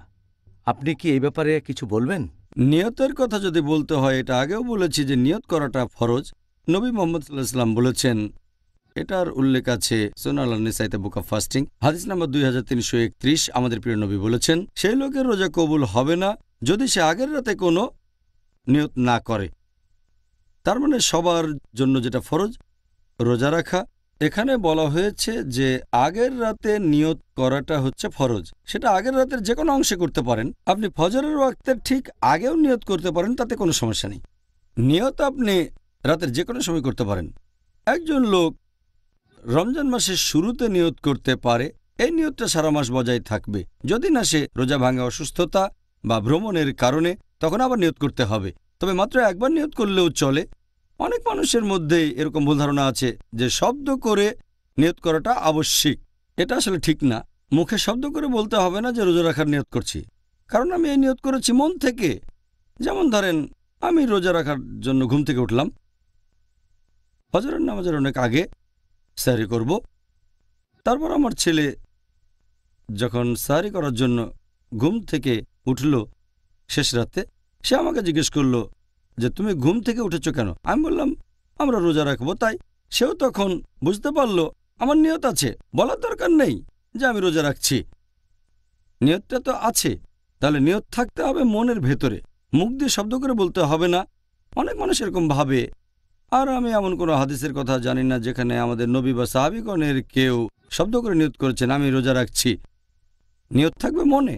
আপনি কি এই ব্যাপারে কিছু বলবেন? নিয়তের কথা যদি বলতে হয়, এটা আগেও বলেছি যে নিয়ত করাটা ফরজ। নবী মুহাম্মদ সাল্লাল্লাহু আলাইহি ওয়াসাল্লাম বলেছেন, এটার উল্লেখ আছে সুনান আন-নিসাইতে, বুক অব ফাস্টিং, হাদিস নাম্বার 2331। আমাদের প্রিয় নবী বলেছেন, সেই লোকের রোজা কবুল হবে না যদি সে আগের রাতে কোনো নিয়ত না করে। তার মানে সবার জন্য যেটা ফরজ, রোজা রাখা। এখানে বলা হয়েছে যে আগের রাতে নিয়ত করাটা হচ্ছে ফরজ। সেটা আগের রাতের যে কোনো অংশে করতে পারেন। আপনি ফজরের ওয়াক্তের ঠিক আগেও নিয়ত করতে পারেন, তাতে কোনো সমস্যা নেই। নিয়ত আপনি রাতের যে কোনো সময় করতে পারেন। একজন লোক রমজান মাসের শুরুতে নিয়ত করতে পারে, এই নিয়তটা সারা মাস বজায় থাকবে। যদি না সে রোজা ভাঙা, অসুস্থতা বা ভ্রমণের কারণে, তখন আবার নিয়ত করতে হবে। তবে মাত্র একবার নিয়ত করলেও চলে। অনেক মানুষের মধ্যে এরকম ভুল ধারণা আছে যে শব্দ করে নিয়ত করাটা আবশ্যিক। এটা আসলে ঠিক না। মুখে শব্দ করে বলতে হবে না যে রোজা রাখার নিয়ত করছি, কারণ আমি এই নিয়ত করেছি মন থেকে। যেমন ধরেন, আমি রোজা রাখার জন্য ঘুম থেকে উঠলাম, ফজরের নামাজের অনেক আগে সাহরি করব। তারপর আমার ছেলে যখন সাহরি করার জন্য ঘুম থেকে উঠল শেষ রাতে, সে আমাকে জিজ্ঞেস করলো যে তুমি ঘুম থেকে উঠেছ কেন? আমি বললাম আমরা রোজা রাখবো তাই। সেও তখন বুঝতে পারল আমার নিয়ত আছে, বলার দরকার নেই যে আমি রোজা রাখছি। নিয়তটা তো আছে। তাহলে নিয়ত থাকতে হবে মনের ভেতরে। মুখ দিয়ে শব্দ করে বলতে হবে না। অনেক মানুষ এরকম ভাবে। আর আমি এমন কোনো হাদিসের কথা জানি না যেখানে আমাদের নবী বা সাহাবীগণের কেউ শব্দ করে নিয়ত করেছেন আমি রোজা রাখছি। নিয়ত থাকবে মনে।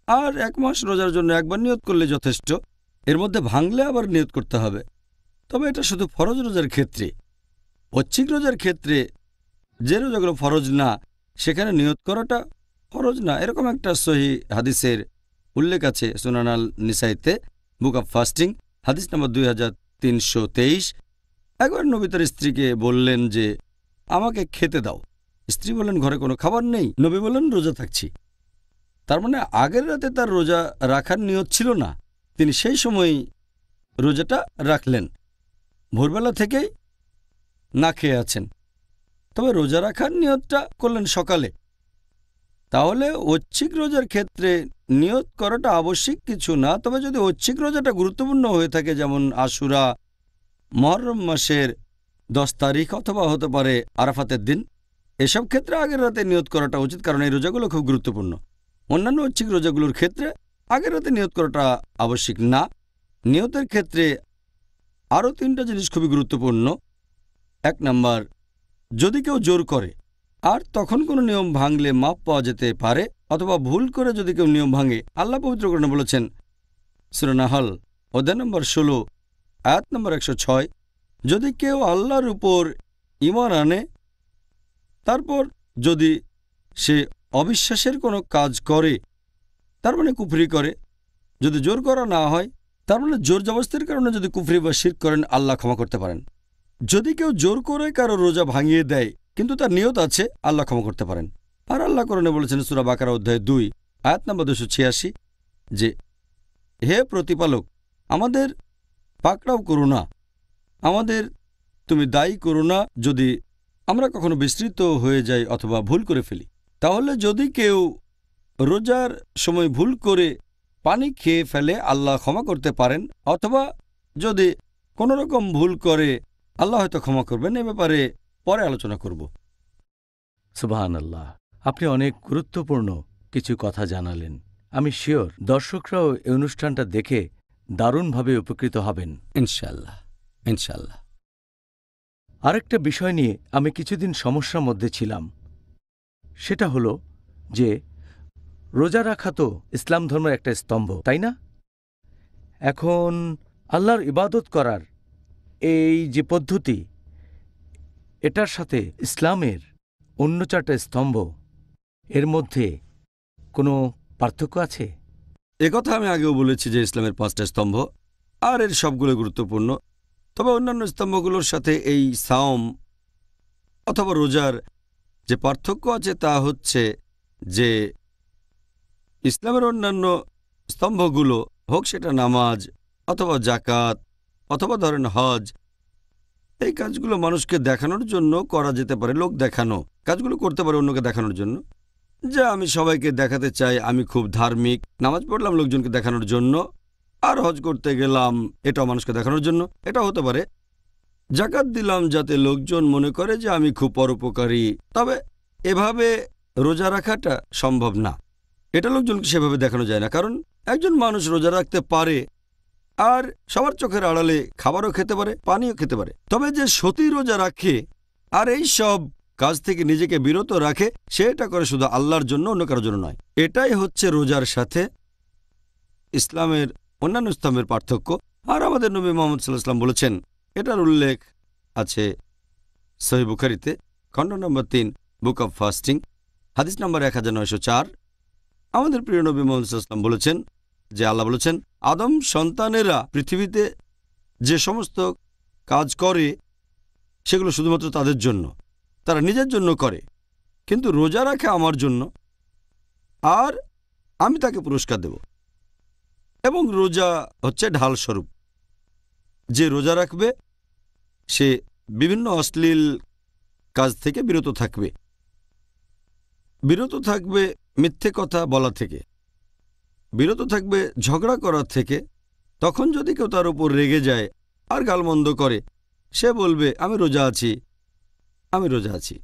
আর 1 মাস রোজার জন্য একবার নিয়ত করলে যথেষ্ট। এর মধ্যে ভাঙলে আবার নিয়ত করতে হবে। তবে এটা শুধু ফরজ রোজার ক্ষেত্রে। ঐচ্ছিক রোজার ক্ষেত্রে যে রোজাগুলো ফরজ না সেখানে নিয়ত করাটা ফরজ না, এরকম একটা সহিহ হাদিসের উল্লেখ আছে সুনান আল নিসাইতে, বুক অব ফাস্টিং, হাদিস নম্বর 2323। একবার নবী তার স্ত্রীকে বললেন যে আমাকে খেতে দাও। স্ত্রী বললেন ঘরে কোনো খাবার নেই। নবী বললেন রোজা থাকছি। তার মানে আগের রাতে তার রোজা রাখার নিয়ত ছিল না, তিনি সেই সময়ই রোজাটা রাখলেন। ভোরবেলা থেকেই না খেয়ে আছেন, তবে রোজা রাখার নিয়তটা করলেন সকালে। তাহলে ঐচ্ছিক রোজার ক্ষেত্রে নিয়ত করাটা আবশ্যিক কিছু না। তবে যদি ঐচ্ছিক রোজাটা গুরুত্বপূর্ণ হয়ে থাকে, যেমন আশুরা, মুহররম মাসের 10 তারিখ অথবা হতে পারে আরাফাতের দিন, এসব ক্ষেত্রে আগের রাতে নিয়ত করাটা উচিত, কারণ এই রোজাগুলো খুব গুরুত্বপূর্ণ। অন্যান্য ঐচ্ছিক রোজাগুলোর ক্ষেত্রে আগের রাতে নিয়ত করাটা আবশ্যিক না। নিয়তের ক্ষেত্রে আরও 3টা জিনিস খুবই গুরুত্বপূর্ণ। 1 নাম্বার, যদি কেউ জোর করে আর তখন কোনো নিয়ম ভাঙলে মাপ পাওয়া যেতে পারে, অথবা ভুল করে যদি কেউ নিয়ম ভাঙে, আল্লাহ পবিত্র কোরআনে বলেছেন সূরা নাহল অধ্যায় নম্বর 16 আয়াত নম্বর 106, যদি কেউ আল্লাহর উপর ঈমান আনে তারপর যদি সে অবিশ্বাসের কোনো কাজ করে, তার মানে কুফরি করে, যদি জোর করা না হয়, তার মানে জোর জবরদস্তির কারণে যদি কুফরি বা শিরক করেন, আল্লাহ ক্ষমা করতে পারেন। যদি কেউ জোর করে কারো রোজা ভাঙিয়ে দেয় কিন্তু তার নিয়ত আছে, আল্লাহ ক্ষমা করতে পারেন। আর আল্লাহ কোরআনে বলেছেন সূরা বাকারা অধ্যায় 2 আয়াত নম্বর 286 যে হে প্রতিপালক, আমাদের পাকড়াও করো না, আমাদের তুমি দায়ী করো না যদি আমরা কখনো বিস্মৃত হয়ে যাই অথবা ভুল করে ফেলি। তাহলে যদি কেউ রোজার সময় ভুল করে পানি খেয়ে ফেলে, আল্লাহ ক্ষমা করতে পারেন, অথবা যদি কোনো রকম ভুল করে, আল্লাহ হয়তো ক্ষমা করবেন। এ ব্যাপারে পরে আলোচনা করব। সুবহানাল্লাহ, আপনি অনেক গুরুত্বপূর্ণ কিছু কথা জানালেন। আমি শিওর দর্শকরাও এই অনুষ্ঠানটা দেখে দারুণভাবে উপকৃত হবেন ইনশাআল্লাহ, ইনশাআল্লাহ। আরেকটা বিষয় নিয়ে আমি কিছুদিন সমস্যার মধ্যে ছিলাম। সেটা হলো যে রোজা রাখা তো ইসলাম ধর্মের একটা স্তম্ভ, তাই না? এখন আল্লাহর ইবাদত করার এই যে পদ্ধতি, এটার সাথে ইসলামের অন্য 4টা স্তম্ভ, এর মধ্যে কোনো পার্থক্য আছে? একথা আমি আগেও বলেছি যে ইসলামের 5টা স্তম্ভ, আর এর সবগুলো গুরুত্বপূর্ণ। তবে অন্যান্য স্তম্ভগুলোর সাথে এই সাওম অথবা রোজার যে পার্থক্য আছে তা হচ্ছে যে ইসলামের অন্যান্য স্তম্ভগুলো, হোক সেটা নামাজ অথবা জাকাত অথবা ধরেন হজ, এই কাজগুলো মানুষকে দেখানোর জন্য করা যেতে পারে। লোক দেখানো কাজগুলো করতে পারে অন্যকে দেখানোর জন্য, যে আমি সবাইকে দেখাতে চাই আমি খুব ধার্মিক। নামাজ পড়লাম লোকজনকে দেখানোর জন্য, আর হজ করতে গেলাম এটাও মানুষকে দেখানোর জন্য, এটা হতে পারে। জাকাত দিলাম যাতে লোকজন মনে করে যে আমি খুব পরোপকারী। তবে এভাবে রোজা রাখাটা সম্ভব না, এটা লোকজনকে সেভাবে দেখানো যায় না। কারণ একজন মানুষ রোজা রাখতে পারে আর সবার চোখের আড়ালে খাবারও খেতে পারে, পানিও খেতে পারে। তবে যে সতী রোজা রাখে আর এই সব কাজ থেকে নিজেকে বিরত রাখে, সেটা করে শুধু আল্লাহর জন্য, অন্য কারোর জন্য নয়। এটাই হচ্ছে রোজার সাথে ইসলামের অন্যান্য স্তম্ভের পার্থক্য। আর আমাদের নবী মুহাম্মদ সাল্লাল্লাহু আলাইহি ওয়াসাল্লাম বলেছেন, এটার উল্লেখ আছে সহিহ বুখারীতে খণ্ড নম্বর 3 বুক অব ফাস্টিং, হাদিস নম্বর 1904। আমাদের প্রিয় নবী মুহাম্মদ সাল্লাল্লাহু আলাইহি ওয়াসাল্লাম বলেছেন যে আল্লাহ বলেছেন, আদম সন্তানেরা পৃথিবীতে যে সমস্ত কাজ করে সেগুলো শুধুমাত্র তাদের জন্য, তারা নিজের জন্য করে, কিন্তু রোজা রাখে আমার জন্য, আর আমি তাকে পুরস্কার দেব। এবং রোজা হচ্ছে ঢাল স্বরূপ। যে রোজা রাখবে সে বিভিন্ন অশ্লীল কাজ থেকে বিরত থাকবে, বিরত থাকবে মিথ্যে কথা বলা থেকে, বিরত থাকবে ঝগড়া করার থেকে। তখন যদি কেউ তার উপর রেগে যায় আর গালমন্দ করে, সে বলবে আমি রোজা আছি, আমি রোজা আছি।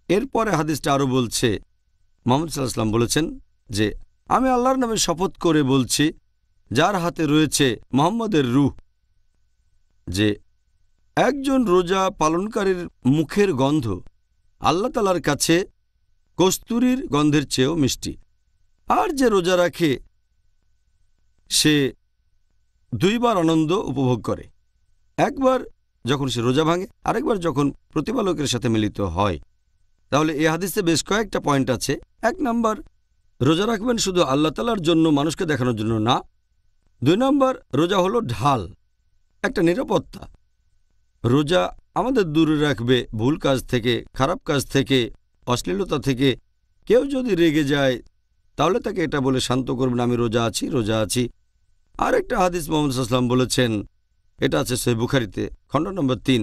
এরপরে হাদিসটা আরও বলছে, মুহাম্মদ সাল্লাল্লাহু আলাইহি ওয়াসাল্লাম বলেছেন যে আমি আল্লাহর নামে শপথ করে বলছি, যার হাতে রয়েছে মোহাম্মদের রূহ, যে একজন রোজা পালনকারীর মুখের গন্ধ আল্লাহ তাআলার কাছে কস্তুরীর গন্ধের চেয়েও মিষ্টি। আর যে রোজা রাখে সে দুইবার আনন্দ উপভোগ করে, একবার যখন সে রোজা ভাঙে, আরেকবার যখন প্রতিপালকের সাথে মিলিত হয়। তাহলে এই হাদিসে বেশ কয়েকটা পয়েন্ট আছে। 1 নম্বর, রোজা রাখবেন শুধু আল্লাহ তাআলার জন্য, মানুষকে দেখানোর জন্য না। 2 নম্বর, রোজা হলো ঢাল, একটা নিরাপত্তা। রোজা আমাদের দূরে রাখবে ভুল কাজ থেকে, খারাপ কাজ থেকে, অশ্লীলতা থেকে। কেউ যদি রেগে যায় তাহলে তাকে এটা বলে শান্ত করবেন, আমি রোজা আছি, রোজা আছি। আর একটা হাদিস মুহাম্মদ সাল্লাল্লাহু আলাইহি ওয়াসাল্লাম বলেছেন, এটা আছে সহিহ বুখারীতে, খণ্ড নম্বর 3,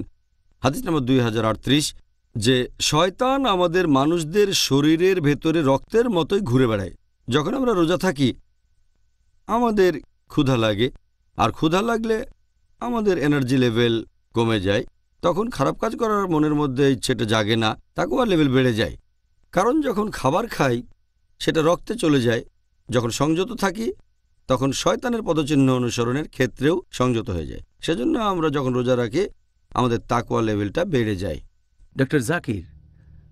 হাদিস নম্বর 2038, যে শয়তান আমাদের মানুষদের শরীরের ভেতরে রক্তের মতোই ঘুরে বেড়ায়। যখন আমরা রোজা থাকি আমাদের ক্ষুধা লাগে, আর ক্ষুধা লাগলে আমাদের এনার্জি লেভেল কমে যায়। তখন খারাপ কাজ করার মনের মধ্যে ইচ্ছেটা জাগে না, তাকওয়ার লেভেল বেড়ে যায়। কারণ যখন খাবার খাই সেটা রক্তে চলে যায়। যখন সংযত থাকি তখন শয়তানের পদচিহ্ন অনুসরণের ক্ষেত্রেও সংযত হয়ে যায়। সেজন্য আমরা যখন রোজা রাখি আমাদের তাকওয়া লেভেলটা বেড়ে যায়। ডক্টর জাকির,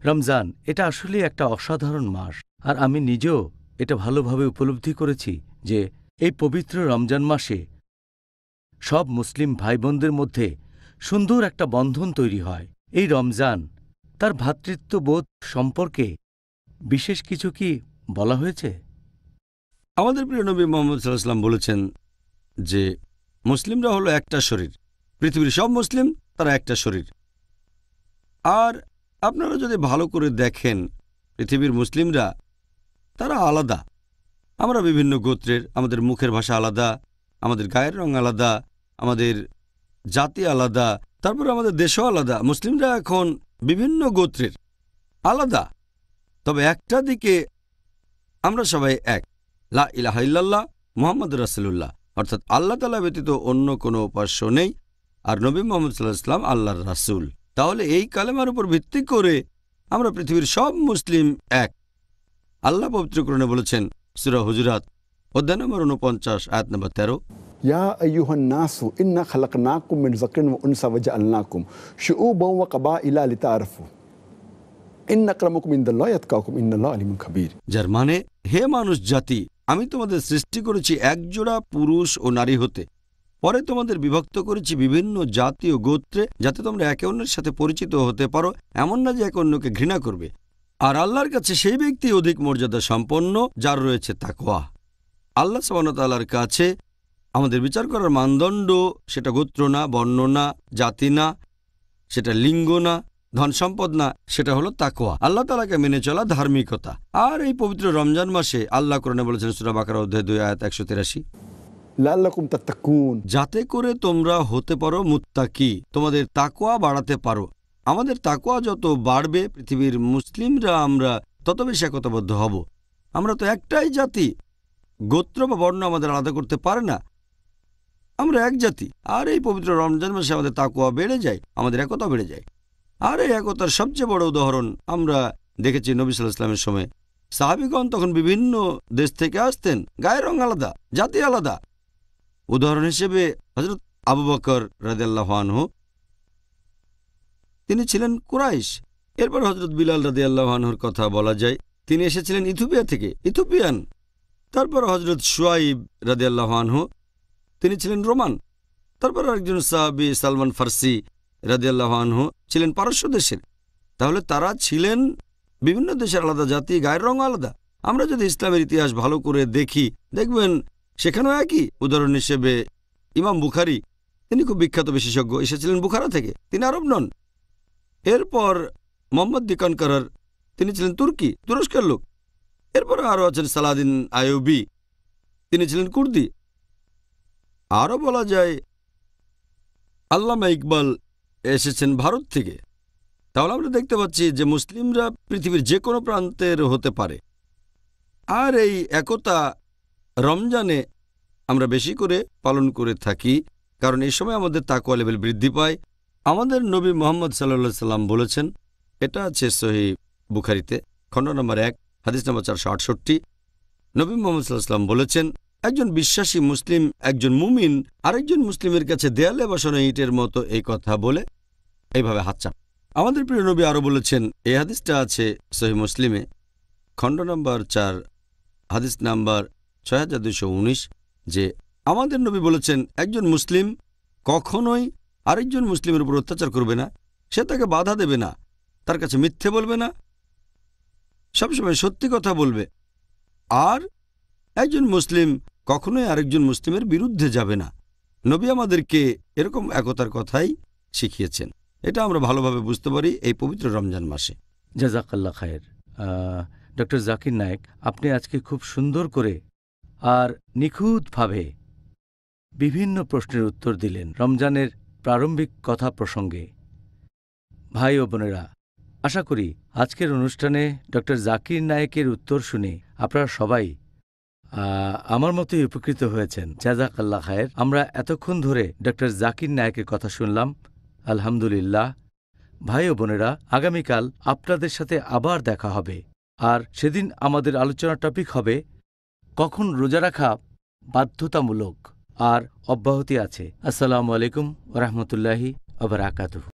রমজান এটা আসলে একটা অসাধারণ মাস, আর আমি নিজেও এটা ভালোভাবে উপলব্ধি করেছি যে এই পবিত্র রমজান মাসে সব মুসলিম ভাই বোনদের মধ্যে সুন্দর একটা বন্ধন তৈরি হয়। এই রমজান তার ভ্রাতৃত্ববোধ সম্পর্কে বিশেষ কিছু কি বলা হয়েছে? আমাদের প্রিয় নবী মুহাম্মদ সাল্লাল্লাহু আলাইহি ওয়াসাল্লাম বলেছেন যে মুসলিমরা হলো একটা শরীর, পৃথিবীর সব মুসলিম তারা একটা শরীর। আর আপনারা যদি ভালো করে দেখেন পৃথিবীর মুসলিমরা তারা আলাদা। আমরা বিভিন্ন গোত্রের, আমাদের মুখের ভাষা আলাদা, আমাদের গায়ের রং আলাদা, আমাদের জাতি আলাদা, তারপরে আমাদের দেশও আলাদা। মুসলিমরা এখন বিভিন্ন গোত্রের, আলাদা, তবে একটা দিকে আমরা সবাই এক, লা ইলাহা ইল্লাল্লাহ মুহাম্মাদুর রাসূলুল্লাহ, অর্থাৎ আল্লাহ তাআলা ব্যতীত অন্য কোনো উপাস্য নেই, আর নবী মুহাম্মদ সাল্লাল্লাহু আলাইহি ওয়াসাল্লাম আল্লাহর রাসূল। তাহলে এই কালেমার উপর ভিত্তি করে আমরা পৃথিবীর সব মুসলিম এক। আল্লাহ পবিত্র কোরআনে বলেছেন, সূরা হুজুরাত অধ্যায় নম্বর 49 আয়াত নম্বর 13, ইয়া আইয়ুহান নাসু ইন্না খালাকনাকুম মিন যাকরিন ওয়া উনসা ওয়া জাআলনাকুম শুউবান ওয়া কাবাইলা লিতাআরাফু ইন্না আকরামাকুম ইনদাল্লাহি আতকাকুম ইন্নাল্লাহা আলিমুন খাবীর। যার মানে, হে মানুষ জাতি, আমি তোমাদের সৃষ্টি করেছি একজোড়া পুরুষ ও নারী হতে, পরে তোমাদের বিভক্ত করেছি বিভিন্ন জাতি ও গোত্রে, যাতে তোমরা একে অন্যের সাথে পরিচিত হতে পারো, এমন না যে একে অন্যকে ঘৃণা করবে। আর আল্লাহর কাছে সেই ব্যক্তি অধিক মর্যাদা সম্পন্ন যার রয়েছে তাকওয়া। আল্লাহ সুবহানাহু ওয়া তাআলার কাছে আমাদের বিচার করার মানদণ্ড সেটা গোত্র না, বর্ণ না, জাতি না, সেটা লিঙ্গ না, ধন সম্পদ না, সেটা হলো তাকওয়া, আল্লাহ তাআলাকে মেনে চলা ধার্মিকতা। আর এই পবিত্র রমজান মাসে আল্লাহ কোরআনে বলেছেন সূরা বাকারা অধ্যায় 2 আয়াত 183, লাআল্লাকুম তাত্তাকুন, যাতে করে তোমরা হতে পারো মুত্তাকি, তোমাদের তাকওয়া বাড়াতে পারো। আমাদের তাকওয়া যত বাড়বে পৃথিবীর মুসলিমরা আমরা তত বেশি একতাবদ্ধ হব। আমরা তো একটাই জাতি, গোত্র বা বর্ণ আমাদের আলাদা করতে পারে না, আমরা এক জাতি। আর এই পবিত্র রমজান মাসে আমাদের তাকওয়া বেড়ে যায়, আমাদের একতা বেড়ে যায়। আর এই একতার সবচেয়ে বড় উদাহরণ আমরা দেখেছি নবী সাল্লাল্লাহু আলাইহি ওয়াসাল্লামের সময়। সাহাবীগণ তখন বিভিন্ন দেশ থেকে আসতেন, গায়ের রং আলাদা, জাতি আলাদা। উদাহরণ হিসেবে হযরত আবু বকর রাদিয়াল্লাহু আনহু, তিনি ছিলেন কুরাইশ। এরপর হযরত বিলাল রাদিয়াল্লাহু আনহুর কথা বলা যায়, তিনি এসেছিলেন ইথিওপিয়া থেকে, ইথিওপিয়ান। তারপর হযরত শুআইব রাদিয়াল্লাহু আনহু, তিনি ছিলেন রোমান। তারপর আরেকজন সাহাবী সালমান ফার্সি রাদিয়াল্লাহু আনহু ছিলেন পারস্য দেশের। তাহলে তারা ছিলেন বিভিন্ন দেশের আলাদা জাতি, গায়ের রং আলাদা। আমরা যদি ইসলামের ইতিহাস ভালো করে দেখি দেখবেন সেখানেও একই। উদাহরণ হিসেবে ইমাম বুখারী, তিনি খুব বিখ্যাত বিশেষজ্ঞ, এসেছিলেন বুখারা থেকে, তিনি আরব নন। এরপর মোহাম্মদ দিকানকারার, তিনি ছিলেন তুরস্কের লোক। এরপর আরও আছেন সালাদিন আইয়ুবী, তিনি ছিলেন কুর্দি। আরও বলা যায় আল্লামা ইকবাল এসেছেন ভারত থেকে। তাহলে আমরা দেখতে পাচ্ছি যে মুসলিমরা পৃথিবীর যে কোনো প্রান্তের হতে পারে। আর এই একতা রমজানে আমরা বেশি করে পালন করে থাকি, কারণ এই সময় আমাদের তাকওয়া লেভেল বৃদ্ধি পায়। আমাদের নবী মুহাম্মদ সাল্লাল্লাহু আলাইহি সাল্লাম বলেছেন, এটা আছে সহিহ বুখারীতে, খণ্ড নম্বর 1 হাদিস নম্বর 468, নবী মুহাম্মদ সাল্লাল্লাহু আলাইহি সাল্লাম বলেছেন, একজন বিশ্বাসী মুসলিম, একজন মুমিন আরেকজন মুসলিমের কাছে দেয়ালে বসানো ইটের মতো এই কথা বলে এইভাবে হাত চাপ। আমাদের প্রিয় নবী আরও বলেছেন, এই হাদিসটা আছে সহিহ মুসলিমে, খণ্ড নম্বর 4, হাদিস নাম্বার 6219, যে আমাদের নবী বলেছেন, একজন মুসলিম কখনোই আরেকজন মুসলিমের উপর অত্যাচার করবে না, সে তাকে বাধা দেবে না, তার কাছে মিথ্যে বলবে না, সবসময় সত্যি কথা বলবে। আর একজন মুসলিম কখনোই আরেকজন মুসলিমের বিরুদ্ধে যাবে না। নবী আমাদেরকে এরকম একতার কথাই শিখিয়েছেন। এটা আমরা ভালোভাবে বুঝতে পারি এই পবিত্র রমজান মাসে। জাজাকাল্লাহ খায়ের। ডক্টর জাকির নায়েক, আপনি আজকে খুব সুন্দর করে আর নিখুঁতভাবে বিভিন্ন প্রশ্নের উত্তর দিলেন রমজানের প্রারম্ভিক কথা প্রসঙ্গে। ভাই ও বোনেরা, আশা করি আজকের অনুষ্ঠানে ডক্টর জাকির নায়েকের উত্তর শুনে আপনারা সবাই আমার মতোই উপকৃত হয়েছেন। জাজাকাল্লাহ খায়ের। আমরা এতক্ষণ ধরে ডক্টর জাকির নায়েকের কথা শুনলাম, আলহামদুলিল্লাহ। ভাই ও বোনেরা, আগামীকাল আপনাদের সাথে আবার দেখা হবে, আর সেদিন আমাদের আলোচনার টপিক হবে কখন রোজা রাখা বাধ্যতামূলক আর অব্যাহতি আছে। আসসালামু আলাইকুম ওয়া রাহমাতুল্লাহি ওয়া বারাকাতুহু।